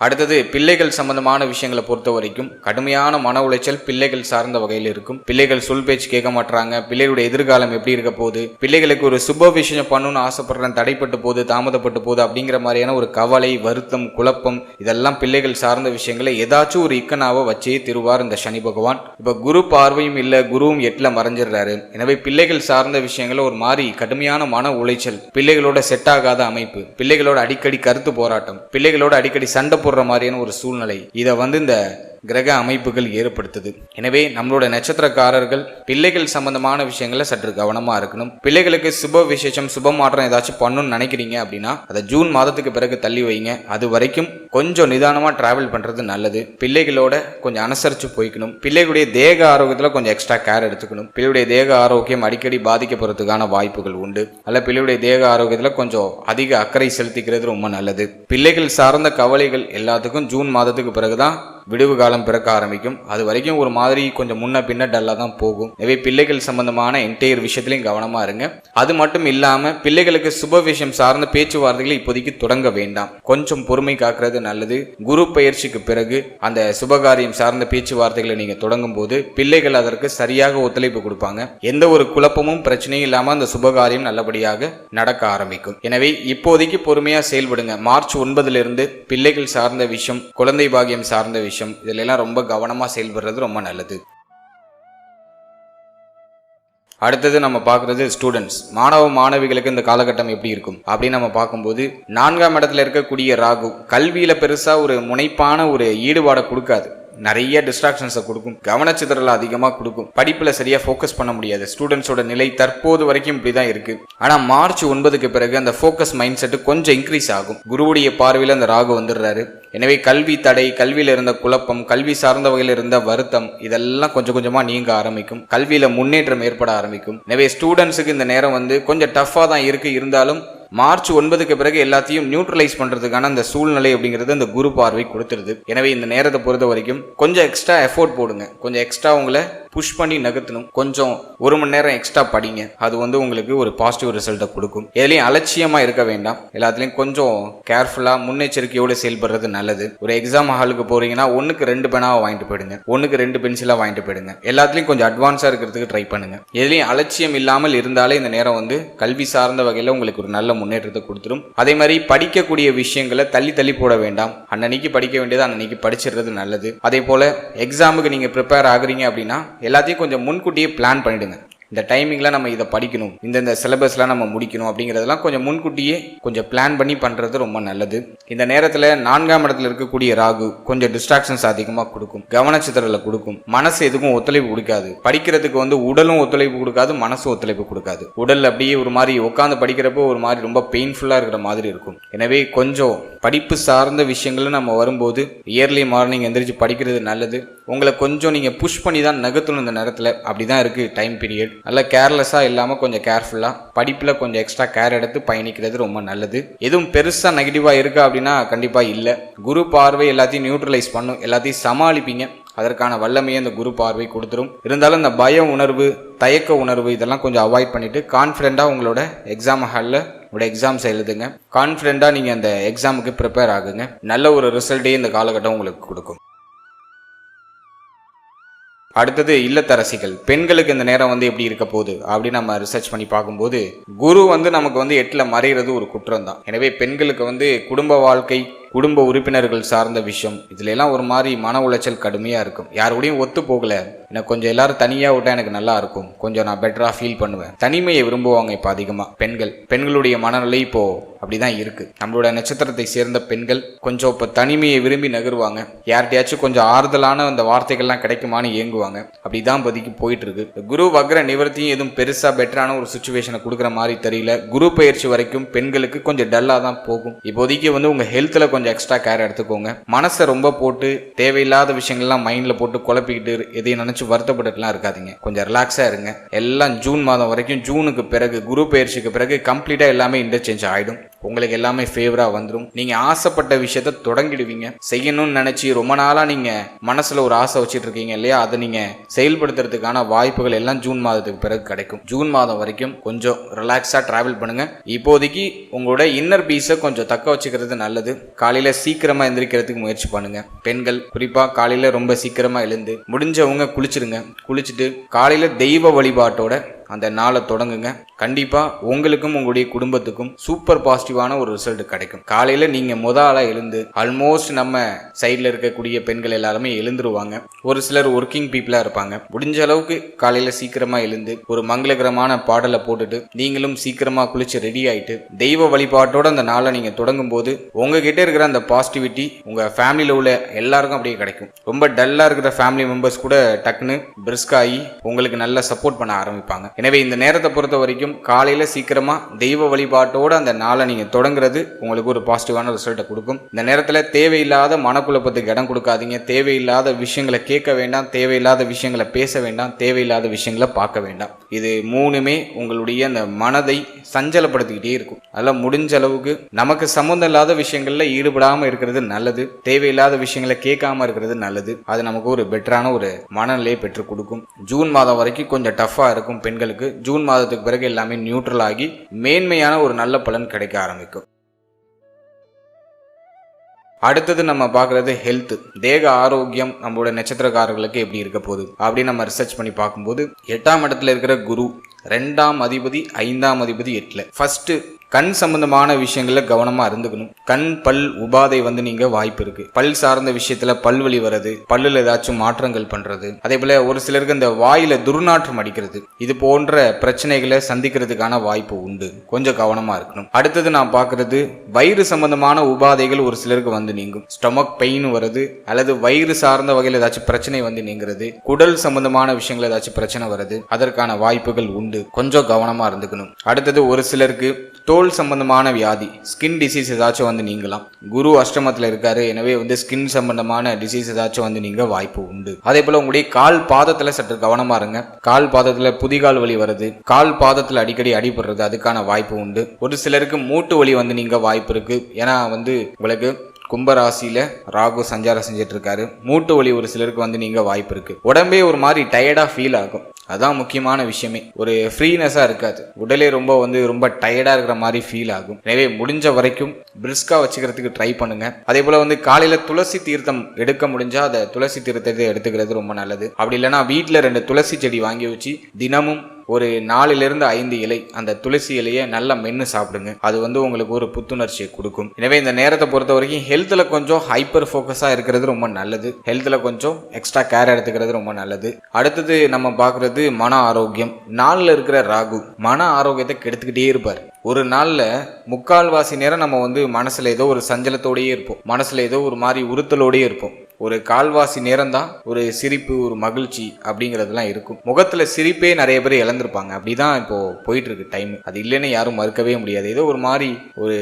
அடுத்தது பிள்ளைகள் சம்பந்தமான விஷயங்களை பொறுத்த வரைக்கும் கடுமையான மன உளைச்சல் பிள்ளைகள் சார்ந்த வகையில் இருக்கும். பிள்ளைகள் சொல் பேச்சு கேட்க மாட்டாங்க, பிள்ளைகளுடைய எதிர்காலம் எப்படி இருக்க போகுது, பிள்ளைகளுக்கு ஒரு சுப விஷயம் பண்ணணும்னு ஆசைப்படுறேன், தடைப்பட்டு போகுது, தாமதப்பட்டு போகுது அப்படிங்கிற மாதிரியான ஒரு கவலை, வருத்தம், குழப்பம், இதெல்லாம் பிள்ளைகள் சார்ந்த விஷயங்களை ஏதாச்சும் ஒரு இக்கனாவை வச்சே திருவார் இந்த சனி பகவான். இப்ப குரு பார்வையும் இல்ல, குருவும் 8ல மறைஞ்சிடுறாரு. எனவே பிள்ளைகள் சார்ந்த விஷயங்கள ஒரு மாதிரி கடுமையான மன உளைச்சல், பிள்ளைகளோட செட் ஆகாத அமைப்பு, பிள்ளைகளோட அடிக்கடி கருத்து போராட்டம், பிள்ளைகளோட அடிக்கடி சண்டை போடுற மாதிரியான ஒரு சூழ்நிலை, இதை இந்த கிரக அமைப்புகள் ஏற்படுத்துது. எனவே நம்மளோட நட்சத்திரக்காரர்கள் பிள்ளைகள் சம்பந்தமான விஷயங்களை சற்று கவனமா இருக்கணும். பிள்ளைகளுக்கு சுப விசேஷம், சுப மாற்றம் ஏதாச்சும் பண்ணணும்னு நினைக்கிறீங்க அப்படின்னா அதை ஜூன் மாதத்துக்கு பிறகு தள்ளி வைங்க. அது வரைக்கும் கொஞ்சம் நிதானமா டிராவல் பண்றது நல்லது. பிள்ளைகளோட கொஞ்சம் அனுசரிச்சு போய்க்கணும். பிள்ளைகளுடைய தேக ஆரோக்கியத்துல கொஞ்சம் எக்ஸ்ட்ரா கேர் எடுத்துக்கணும். பிள்ளையுடைய தேக ஆரோக்கியம் அடிக்கடி பாதிக்கப்படுறதுக்கான வாய்ப்புகள் உண்டு. அல்ல பிள்ளையுடைய தேக ஆரோக்கியத்துல கொஞ்சம் அதிக அக்கறை செலுத்திக்கிறது ரொம்ப நல்லது. பிள்ளைகள் சார்ந்த கவலைகள் எல்லாத்துக்கும் ஜூன் மாதத்துக்கு பிறகுதான் விடுவு காலம் பிறக்க ஆரம்பிக்கும். அது வரைக்கும் ஒரு மாதிரி கொஞ்சம் முன்ன பின்ன டல்லா தான் போகும். எனவே பிள்ளைகள் சம்பந்தமான என்டையர் விஷயத்திலையும் கவனமா இருங்க. அது மட்டும் இல்லாம பிள்ளைகளுக்கு சுப விஷயம் சார்ந்த பேச்சுவார்த்தைகளை இப்போதைக்கு தொடங்க வேண்டாம். கொஞ்சம் பொறுமை காக்கிறது நல்லது. குரு பயிற்சிக்கு பிறகு அந்த சுபகாரியம் சார்ந்த பேச்சுவார்த்தைகளை நீங்க தொடங்கும் போது பிள்ளைகள் அதற்கு சரியாக ஒத்துழைப்பு கொடுப்பாங்க. எந்த ஒரு குழப்பமும் பிரச்சனையும் இல்லாம அந்த சுபகாரியம் நல்லபடியாக நடக்க ஆரம்பிக்கும். எனவே இப்போதைக்கு பொறுமையா செயல்படுங்க. மார்ச் 9 பிள்ளைகள் சார்ந்த விஷயம், குழந்தை பாகியம் சார்ந்த விஷயம், இதுல எல்லாம் ரொம்ப கவனமா செயல்படுறது ரொம்ப நல்லது. அடுத்தது நம்ம பார்க்குறது ஸ்டூடெண்ட்ஸ், மாணவிகளுக்கு இந்த காலகட்டம் எப்படி இருக்கும் அப்படின்னு நம்ம பார்க்கும்போது 4ஆம் இடத்துல இருக்கக்கூடிய ராகு கல்வியில பெருசா ஒரு முனைப்பான ஒரு ஈடுபாடை கொடுக்காது. நிறைய டிஸ்ட்ராக்ஷன்ஸை கொடுக்கும், கவனச்சிதறல அதிகமாக கொடுக்கும், படிப்பில் சரியாக ஃபோக்கஸ் பண்ண முடியாது. ஸ்டூடெண்ட்ஸோட நிலை தற்போது வரைக்கும் இப்படி தான் இருக்கு. ஆனால் மார்ச் 9க்கு பிறகு அந்த ஃபோக்கஸ் மைண்ட் செட்டு கொஞ்சம் இன்க்ரீஸ் ஆகும். குருவுடைய பார்வையில் அந்த ராகு வந்துடுறாரு. எனவே கல்வி தடை, கல்வியில் இருந்த குழப்பம், கல்வி சார்ந்த வகையில் இருந்த வருத்தம், இதெல்லாம் கொஞ்சம் கொஞ்சமாக நீங்க ஆரம்பிக்கும். கல்வியில் முன்னேற்றம் ஏற்பட ஆரம்பிக்கும். எனவே ஸ்டூடெண்ட்ஸுக்கு இந்த நேரம் கொஞ்சம் டஃப்பாக தான் இருக்கு. இருந்தாலும் மார்ச் 9க்கு பிறகு எல்லாத்தையும் நியூட்ரலைஸ் பண்றதுக்கான அந்த சூழ்நிலை அப்படிங்கிறது அந்த குரு பார்வை கொடுத்துருது. எனவே இந்த நேரத்தை பொறுத்த வரைக்கும் கொஞ்சம் எக்ஸ்ட்ரா எஃபோர்ட் போடுங்க. கொஞ்சம் எக்ஸ்ட்ரா உங்களை புஷ் பண்ணி நகர்த்தணும். கொஞ்சம் 1 மணி நேரம் எக்ஸ்ட்ரா படிங்க. அது உங்களுக்கு ஒரு பாசிட்டிவ் ரிசல்ட்டை கொடுக்கும். எதுலையும் அலட்சியமா இருக்க வேண்டாம். எல்லாத்துலயும் கொஞ்சம் கேர்ஃபுல்லா முன்னெச்சரிக்கையோடு செயல்படுறது நல்லது. ஒரு எக்ஸாம் ஹாலுக்கு போறீங்கன்னா 1க்கு 2 பேனாவை வாங்கிட்டு போயிடுங்க, 1க்கு 2 பென்சிலா வாங்கிட்டு போயிடுங்க. எல்லாத்துலயும் கொஞ்சம் அட்வான்ஸா இருக்கிறதுக்கு ட்ரை பண்ணுங்க. எதுலையும் அலட்சியம் இல்லாமல் இருந்தாலே இந்த நேரம் கல்வி சார்ந்த வகையில உங்களுக்கு ஒரு நல்ல முன்னேற்றத்தை கொடுத்துரும். அதே மாதிரி படிக்கக்கூடிய விஷயங்களை தள்ளி போட வேண்டாம். அன்னன்னைக்கு படிக்க வேண்டியது அன்னன்னைக்கு படிச்சிடுறது நல்லது. அதே போல எக்ஸாமுக்கு நீங்க ப்ரிப்பேர் ஆகுறீங்க அப்படின்னா எல்லாத்தையும் கொஞ்சம் முன்கூட்டியே பிளான் பண்ணிடுங்க. இந்த டைமிங்கில் நம்ம இதை படிக்கணும், இந்த சிலபஸ்லாம் நம்ம முடிக்கணும் அப்படிங்கிறதெல்லாம் கொஞ்சம் முன்கூட்டியே கொஞ்சம் பிளான் பண்ணி பண்ணுறது ரொம்ப நல்லது. இந்த நேரத்தில் 4ஆம் இடத்துல இருக்கக்கூடிய ராகு கொஞ்சம் டிஸ்ட்ராக்ஷன்ஸ் அதிகமாக கொடுக்கும், கவனச்சிதறலை கொடுக்கும், மனசு எதுக்கும் ஒத்துழைப்பு கொடுக்காது. படிக்கிறதுக்கு உடலும் ஒத்துழைப்பு கொடுக்காது, மனசும் ஒத்துழைப்பு கொடுக்காது. உடல் அப்படியே ஒரு மாதிரி உட்காந்து படிக்கிறப்போ ஒரு மாதிரி ரொம்ப பெயின்ஃபுல்லாக இருக்கிற மாதிரி இருக்கும். எனவே கொஞ்சம் படிப்பு சார்ந்த விஷயங்களும் நம்ம வரும்போது இயர்லி மார்னிங் எந்திரிச்சு படிக்கிறது நல்லது. உங்களை கொஞ்சம் நீங்கள் புஷ் பண்ணி தான் நகர்த்தணும் இந்த நேரத்தில். அப்படி தான் இருக்குது டைம் பீரியட். நல்லா கேர்லெஸ்ஸாக இல்லாமல் கொஞ்சம் கேர்ஃபுல்லாக படிப்பில் கொஞ்சம் எக்ஸ்ட்ரா கேர் எடுத்து பயணிக்கிறது ரொம்ப நல்லது. எதுவும் பெருசாக நெகட்டிவாக இருக்கா அப்படின்னா கண்டிப்பாக இல்லை. குரு பார்வை எல்லாத்தையும் நியூட்ரலைஸ் பண்ணும், எல்லாத்தையும் சமாளிப்பீங்க. அதற்கான வல்லமையை இந்த குரு பார்வை கொடுத்துரும். இருந்தாலும் இந்த பய உணர்வு, தயக்க உணர்வு இதெல்லாம் கொஞ்சம் அவாய்ட் பண்ணிட்டு கான்ஃபிடென்ட்டாக உங்களோட எக்ஸாம் ஹாலில் உங்களோட எக்ஸாம்ஸ் எழுதுங்க. கான்ஃபிடென்ட்டாக நீங்கள் அந்த எக்ஸாமுக்கு ப்ரிப்பேர் ஆகுங்க. நல்ல ஒரு ரிசல்ட்டே இந்த காலகட்டம் உங்களுக்கு கொடுக்கும். அடுத்தது இல்லத்தரசிகள், பெண்களுக்கு இந்த நேரம் எப்படி இருக்க போகுது அப்படின்னு நம்ம ரிசர்ச் பண்ணி பார்க்கும்போது குரு நமக்கு 8ல மறைகிறது ஒரு குற்றம் தான். எனவே பெண்களுக்கு குடும்ப வாழ்க்கை, குடும்ப உறுப்பினர்கள் சார்ந்த விஷயம் இதுல எல்லாம் ஒரு மாதிரி மன உளைச்சல் கடுமையா இருக்கும். யாரோடையும் ஒத்து போகல, எனக்கு கொஞ்சம் எல்லாரும் தனியா விட்டா எனக்கு நல்லா இருக்கும், கொஞ்சம் நான் பெட்டரா ஃபீல் பண்ணுவேன். தனிமையை விரும்புவாங்க இப்போ அதிகமா பெண்களுடைய மனநிலை இப்போ அப்படிதான் இருக்கு. நம்மளோட நட்சத்திரத்தை சேர்ந்த பெண்கள் கொஞ்சம் இப்போ தனிமையை விரும்பி நகருவாங்க. யார்கிட்டயாச்சும் கொஞ்சம் ஆறுதலான அந்த வார்த்தைகள்லாம் கிடைக்குமான்னு ஏங்குவாங்க. அப்படிதான் இப்போதைக்கு போயிட்டு இருக்கு. குரு வக்ர நிவர்த்தியும் எதுவும் பெருசா பெட்டரான ஒரு சுச்சுவேஷனை கொடுக்குற மாதிரி தெரியல. குரு பயிற்சி வரைக்கும் பெண்களுக்கு கொஞ்சம் டல்லா தான் போகும். இப்போதைக்கு உங்க ஹெல்த்ல கொஞ்சம் எக்ஸ்ட்ரா கேர் எடுத்துக்கோங்க. மனசை ரொம்ப போட்டு தேவையில்லாத விஷயங்கள்லாம் மைண்ட்ல போட்டு குழப்பிக்கிட்டு எதையும் நினைச்சு வருத்தப்பட்டுலாம் இருக்காதீங்க. கொஞ்சம் ரிலாக்ஸா இருங்க. எல்லாம் ஜூன் மாதம் வரைக்கும், ஜூனுக்கு பிறகு குரு பயிற்சிக்கு பிறகு கம்ப்ளீட்டா எல்லாமே இன்டர்சேஞ்ச் ஆயிடும். உங்களுக்கு எல்லாமே ஃபேவரா வந்துடும். நீங்க ஆசைப்பட்ட விஷயத்த தொடங்கிடுவீங்க. செய்யணும்னு நினைச்சு ரொம்ப நாளா நீங்க மனசுல ஒரு ஆசை வச்சுட்டு இருக்கீங்க இல்லையா, அதை நீங்க செயல்படுத்துறதுக்கான வாய்ப்புகள் எல்லாம் ஜூன் மாதத்துக்கு பிறகு கிடைக்கும். ஜூன் மாதம் வரைக்கும் கொஞ்சம் ரிலாக்ஸா டிராவல் பண்ணுங்க. இப்போதைக்கு உங்களோட இன்னர் பீஸை கொஞ்சம் தக்க வச்சுக்கிறது நல்லது. காலையில சீக்கிரமா எந்திரிக்கிறதுக்கு முயற்சி பண்ணுங்க. பெண்கள் குறிப்பா காலையில ரொம்ப சீக்கிரமா எழுந்து முடிஞ்சவங்க குளிச்சிருங்க. குளிச்சுட்டு காலையில தெய்வ வழிபாட்டோட அந்த நாளை தொடங்குங்க. கண்டிப்பா உங்களுக்கும் உங்களுடைய குடும்பத்துக்கும் சூப்பர் பாசிட்டிவான ஒரு ரிசல்ட் கிடைக்கும். காலையில நீங்க ஆளா எழுந்து, ஆல்மோஸ்ட் நம்ம சைட்ல இருக்கக்கூடிய பெண்கள் எல்லாருமே எழுந்துருவாங்க. ஒரு சிலர் ஒர்க்கிங் பீப்புளா இருப்பாங்க. முடிஞ்ச அளவுக்கு காலையில சீக்கிரமா எழுந்து ஒரு மங்களகரமான பாடலை போட்டுட்டு நீங்களும் சீக்கிரமா குளிச்சு ரெடி ஆயிட்டு தெய்வ வழிபாட்டோட அந்த நாளை நீங்க தொடங்கும் போது உங்ககிட்ட இருக்கிற அந்த பாசிட்டிவிட்டி உங்க ஃபேமிலியில உள்ள எல்லாருக்கும் அப்படியே கிடைக்கும். ரொம்ப டல்லா இருக்கிற ஃபேமிலி மெம்பர்ஸ் கூட டக்குன்னு பிரிஸ்க் ஆகி உங்களுக்கு நல்ல சப்போர்ட் பண்ண ஆரம்பிப்பாங்க. எனவே இந்த நேரத்தை பொறுத்த வரைக்கும் காலையில சீக்கிரமா தெய்வ வழிபாட்டோட அந்த நாளை நீங்க தொடங்குறது உங்களுக்கு ஒரு பாசிட்டிவான ரிசல்ட்டை கொடுக்கும். இந்த நேரத்துல தேவையில்லாத மனக்குழப்பத்துக்கு இடம் கொடுக்காதீங்க. தேவையில்லாத விஷயங்களை கேட்க வேண்டாம், தேவையில்லாத விஷயங்களை பேச வேண்டாம், தேவையில்லாத விஷயங்களை பார்க்க வேண்டாம். இது மூணுமே உங்களுடைய அந்த மனதை சஞ்சலப்படுத்திக்கிட்டே இருக்கும். அதெல்லாம் முடிஞ்ச அளவுக்கு நமக்கு சம்மந்தம் இல்லாத விஷயங்கள்ல ஈடுபடாம இருக்கிறது நல்லது. தேவையில்லாத விஷயங்களை கேட்காம இருக்கிறது நல்லது. அது நமக்கு ஒரு பெட்டரான ஒரு மனநிலையை பெற்றுக் கொடுக்கும். ஜூன் மாதம் வரைக்கும் கொஞ்சம் டஃபா இருக்கும் பெண்களுக்கு. ஜூன் மாதத்துக்கு பிறகு எல்லாமே நியூட்ரல் ஆகி மேன்மையான ஒரு நல்ல பலன் கிடைக்க ஆரம்பிக்கும். அடுத்தது நம்ம பார்க்கறது ஹெல்த், தேக ஆரோக்கியம். நம்மளோட நட்சத்திரக்காரர்களுக்கு எப்படி இருக்க போகுது அப்படின்னு நம்ம ரிசர்ச் பண்ணி பார்க்கும்போது 8ஆம் இடத்துல இருக்கிற குரு 2ஆம் அதிபதி 5ஆம் அதிபதி 8ல. ஃபர்ஸ்ட் கண் சம்பந்தமான விஷயங்கள்ல கவனமா இருந்துக்கணும். கண் பல் உபாதை நீங்க வாய்ப்பு இருக்கு. பல் சார்ந்த விஷயத்துல பல்வலி வர்றது, பல்லுல ஏதாச்சும் மாற்றங்கள் பண்றது, அதே போல ஒரு சிலருக்கு இந்த வாயில துர்நாற்றம் அடிக்கிறது, இது போன்ற பிரச்சனைகளை சந்திக்கிறதுக்கான வாய்ப்பு உண்டு. கொஞ்சம் கவனமா இருக்கணும். அடுத்தது நான் பாக்குறது வயிறு சம்பந்தமான உபாதைகள் ஒரு சிலருக்கு நீங்கும். ஸ்டொமக் பெயின் வருது அல்லது வயிறு சார்ந்த வகையில் ஏதாச்சும் பிரச்சனை நீங்கிறது, குடல் சம்பந்தமான விஷயங்கள் ஏதாச்சும் பிரச்சனை வருது, அதற்கான வாய்ப்புகள் உண்டு. கொஞ்சம் கவனமா இருந்துக்கணும். அடுத்தது ஒரு சிலருக்கு தோல் சம்பந்தமான வியாதி, ஸ்கின் டிசீஸ் ஏதாச்சும் நீங்கலாம். குரு அஷ்டமத்தில் இருக்காரு. எனவே ஸ்கின் சம்பந்தமான டிசீஸ் ஏதாச்சும் நீங்க வாய்ப்பு உண்டு. அதே போல உங்களுடைய கால் பாதத்துல சற்று கவனமா இருங்க. கால் பாதத்துல புதிகால் வலி வருது, கால் பாதத்துல அடிக்கடி அடிபடுறது, அதுக்கான வாய்ப்பு உண்டு. ஒரு சிலருக்கு மூட்டு வலி நீங்க வாய்ப்பு இருக்கு. ஏன்னா உங்களுக்கு கும்பராசியில ராகு சஞ்சாரம் செஞ்சிட்டு இருக்காரு. மூட்டு வலி ஒரு சிலருக்கு நீங்க வாய்ப்பு இருக்கு. உடம்பே ஒரு மாதிரி டயர்டா ஃபீல் ஆகும். அதான் முக்கியமான விஷயமே. ஒரு ஃப்ரீனஸா இருக்காது. உடலே ரொம்ப டயர்டா இருக்கிற மாதிரி ஃபீல் ஆகும். எனவே முடிஞ்ச வரைக்கும் பிரிஸ்கா வச்சுக்கிறதுக்கு ட்ரை பண்ணுங்க. அதே போல காலையில துளசி தீர்த்தம் எடுக்க முடிஞ்சா அந்த துளசி தீர்த்தத்தை எடுத்துக்கிறது ரொம்ப நல்லது. அப்படி இல்லைன்னா வீட்டுல 2 துளசி செடி வாங்கி வச்சு தினமும் ஒரு 4 to 5 இலை அந்த துளசி இலையை நல்லா மென்று சாப்பிடுங்க. அது உங்களுக்கு ஒரு புத்துணர்ச்சியை கொடுக்கும். எனவே இந்த நேரத்தை பொறுத்த வரைக்கும் ஹெல்த்ல கொஞ்சம் ஹைப்பர் ஃபோக்கஸா இருக்கிறது ரொம்ப நல்லது. ஹெல்த்ல கொஞ்சம் எக்ஸ்ட்ரா கேர் எடுத்துக்கிறது ரொம்ப நல்லது. அடுத்தது நம்ம பார்க்கறது மன ஆரோக்கியம். நாளில் இருக்கிற ராகு மன ஆரோக்கியத்தை கெடுத்துக்கிட்டே இருப்பார். ஒரு நாள்ல 3/4 நேரம் நம்ம மனசுல ஏதோ ஒரு சஞ்சலத்தோடயே இருப்போம். மனசுல ஏதோ ஒரு மாதிரி உறுத்தலோடயே இருப்போம். ஒரு 1/4 நேரம் தான் ஒரு சிரிப்பு, ஒரு மகிழ்ச்சி அப்படிங்கிறதுலாம் இருக்கும். முகத்துல சிரிப்பே நிறைய பேர் இழந்திருப்பாங்க. அப்படிதான் இப்போ போயிட்டு இருக்கு டைம். அது இல்லைன்னு யாரும் மறுக்கவே முடியாது. ஏதோ ஒரு மாதிரி ஒரு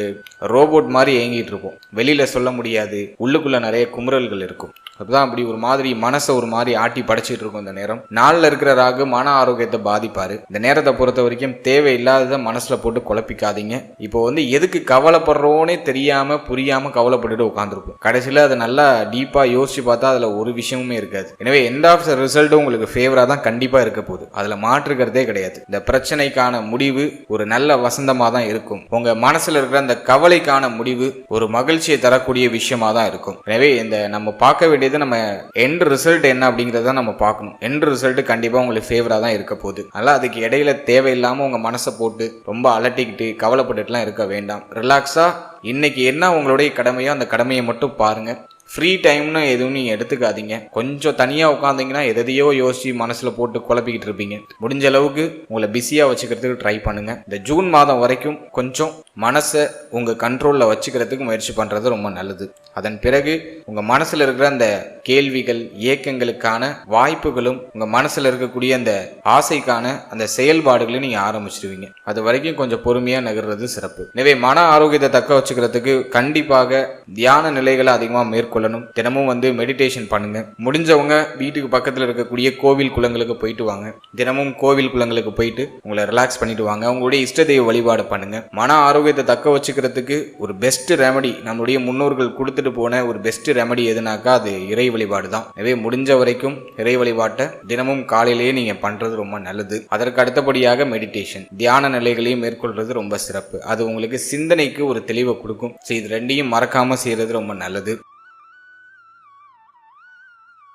ரோபோட் மாதிரி இயங்கிட்டு இருப்போம். வெளியில சொல்ல முடியாது. உள்ளுக்குள்ள நிறைய குமுறல்கள் இருக்கும். அதுதான் அப்படி ஒரு மாதிரி மனசை ஒரு மாதிரி ஆட்டி படைச்சிட்டு இருக்கும். இந்த நேரம் நாளில் இருக்கிற ராகு மன ஆரோக்கியத்தை பாதிப்பாரு. இந்த நேரத்தை பொறுத்த வரைக்கும் தேவையில்லாததை மனசுல போட்டு குழப்பிக்காதீங்க. இப்போ எதுக்கு கவலைப்படுறோன்னே தெரியாம புரியாம கவலைப்பட்டுட்டு உட்காந்துருக்கும். கடைசியில அதை நல்லா டீப்பா யோசிச்சு பார்த்தா அதுல ஒரு விஷயமுமே இருக்காது. எனவே எண்ட் ஆஃப் த ரிசல்ட் உங்களுக்கு ஃபேவரா தான் கண்டிப்பா இருக்க போகுது. அதுல மாற்றுக்கிறதே கிடையாது. இந்த பிரச்சனைக்கான முடிவு ஒரு நல்ல வசந்தமா தான் இருக்கும். உங்க மனசுல இருக்கிற அந்த கவலைக்கான முடிவு ஒரு மகிழ்ச்சியை தரக்கூடிய விஷயமா தான் இருக்கும். எனவே இந்த நம்ம பார்க்க வேண்டிய நம்ம எண்ட் ரிசல்ட் என்ன அப்படிங்கறத நம்ம பார்க்கணும். எண்ட் ரிசல்ட் கண்டிப்பா உங்களுக்கு ஃபேவரா தான் இருக்க போகுது. அதனால அதுக்கு இடையில தேவையில்லாம உங்க மனசை போட்டு ரொம்ப அலட்டிக்கிட்டு கவலைப்பட்டுட்டுலாம் இருக்க வேண்டாம். ரிலாக்ஸா இன்னைக்கு என்ன உங்களுடைய கடமையோ அந்த கடமையை மட்டும் பாருங்க. ஃப்ரீ டைம்னு எதுவும் நீங்கள் எடுத்துக்காதீங்க. கொஞ்சம் தனியாக உட்காந்திங்கன்னா எதையோ யோசிச்சு மனசில் போட்டு குழப்பிக்கிட்டு இருப்பீங்க. முடிஞ்ச அளவுக்கு உங்களை பிஸியாக வச்சுக்கிறதுக்கு ட்ரை பண்ணுங்க. இந்த ஜூன் மாதம் வரைக்கும் கொஞ்சம் மனசை உங்கள் கண்ட்ரோலில் வச்சுக்கிறதுக்கு முயற்சி பண்ணுறது ரொம்ப நல்லது. அதன் பிறகு உங்கள் மனசில் இருக்கிற அந்த கேள்விகள், ஏக்கங்களுக்கான வாய்ப்புகளும் உங்கள் மனசில் இருக்கக்கூடிய அந்த ஆசைக்கான அந்த செயல்பாடுகளையும் நீங்கள் ஆரம்பிச்சிருவீங்க. அது வரைக்கும் கொஞ்சம் பொறுமையாக நகர்றது சிறப்பு. எனவே மன ஆரோக்கியத்தை தக்க வச்சுக்கிறதுக்கு கண்டிப்பாக தியான நிலைகளை அதிகமாக மேற்கொள்ளணும். தினமும் மெடிடேஷன் பண்ணுங்க. முடிஞ்சவங்க வீட்டுக்கு பக்கத்தில் இருக்கக்கூடிய கோவில் குளங்களுக்கு போயிட்டு வாங்க. தினமும் கோவில் குளங்களுக்கு போயிட்டு உங்களை ரிலாக்ஸ் பண்ணிட்டு வாங்க. உங்களுடைய இஷ்ட தெய்வ வழிபாடு பண்ணுங்க. மன ஆரோக்கிய ஆரோக்கியத்தை தக்க வச்சுக்கிறதுக்கு ஒரு பெஸ்ட் ரெமடி நம்மளுடைய முன்னோர்கள் கொடுத்துட்டு போன ஒரு பெஸ்ட் ரெமடி எதுனாக்கா அது இறை வழிபாடு தான். எனவே முடிஞ்ச வரைக்கும் இறை வழிபாட்டை தினமும் காலையிலேயே நீங்க பண்றது ரொம்ப நல்லது. அதற்கு அடுத்தபடியாக மெடிடேஷன், தியான நிலைகளையும் மேற்கொள்றது ரொம்ப சிறப்பு. அது உங்களுக்கு சிந்தனைக்கு ஒரு தெளிவை கொடுக்கும். இது ரெண்டையும் மறக்காம செய்யறது ரொம்ப நல்லது.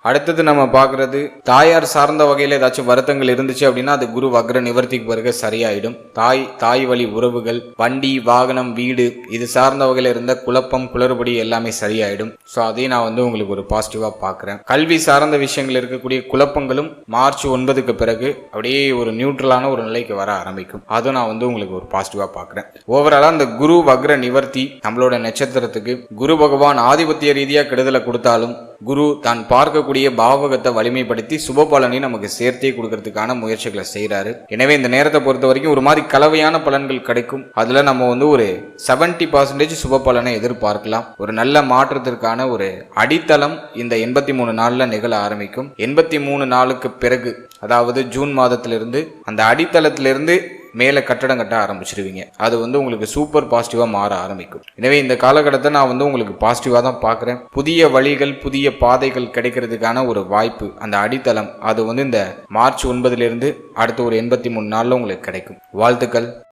அடுத்தது நம்ம பார்க்கறது, தாயார் சார்ந்த வகையில் ஏதாச்சும் வருத்தங்கள் இருந்துச்சு அப்படின்னா அது குரு வக்ர நிவர்த்திக்கு பிறகு சரியாயிடும். தாய் வழி உறவுகள், வண்டி வாகனம் வீடு இது சார்ந்த வகையில் இருந்த குழப்பம் குளறுபடி எல்லாமே சரியாயிடும். ஸோ அதையும் நான் உங்களுக்கு ஒரு பாசிட்டிவாக பார்க்குறேன். கல்வி சார்ந்த விஷயங்கள் இருக்கக்கூடிய குழப்பங்களும் மார்ச் 9க்கு பிறகு அப்படியே ஒரு நியூட்ரலான ஒரு நிலைக்கு வர ஆரம்பிக்கும். அதுவும் நான் உங்களுக்கு ஒரு பாசிட்டிவாக பார்க்குறேன். ஓவராலாக அந்த குரு வக்ர நிவர்த்தி நம்மளோட நட்சத்திரத்துக்கு குரு பகவான் ஆதிபத்திய ரீதியாக கெடுதலை கொடுத்தாலும் குரு தான் பார்க்கக்கூடிய பாவகத்தை வலிமைப்படுத்தி சுப பலனை நமக்கு சேர்த்தே கொடுக்கறதுக்கான முயற்சிகளை செய்யறாரு. எனவே இந்த நேரத்தை பொறுத்த வரைக்கும் ஒரு மாதிரி கலவையான பலன்கள் கிடைக்கும். அதுல நம்ம ஒரு 70% சுப பலனை எதிர்பார்க்கலாம். ஒரு நல்ல மாற்றத்திற்கான ஒரு அடித்தளம் இந்த 83 நாள்ல நிகழ ஆரம்பிக்கும். 83 நாளுக்கு பிறகு, அதாவது ஜூன் மாதத்திலிருந்து அந்த அடித்தளத்திலிருந்து மேலே கட்டடம் கட்ட ஆரம்பிச்சிருவீங்க. அது உங்களுக்கு சூப்பர் பாசிட்டிவாக மாற ஆரம்பிக்கும். எனவே இந்த காலகட்டத்தை நான் உங்களுக்கு பாசிட்டிவாக தான் பார்க்குறேன். புதிய வழிகள் புதிய பாதைகள் கிடைக்கிறதுக்கான ஒரு வாய்ப்பு, அந்த அடித்தளம் அது இந்த மார்ச் 9லிருந்து அடுத்த ஒரு 83 நாளில் உங்களுக்கு கிடைக்கும். வாழ்த்துக்கள்.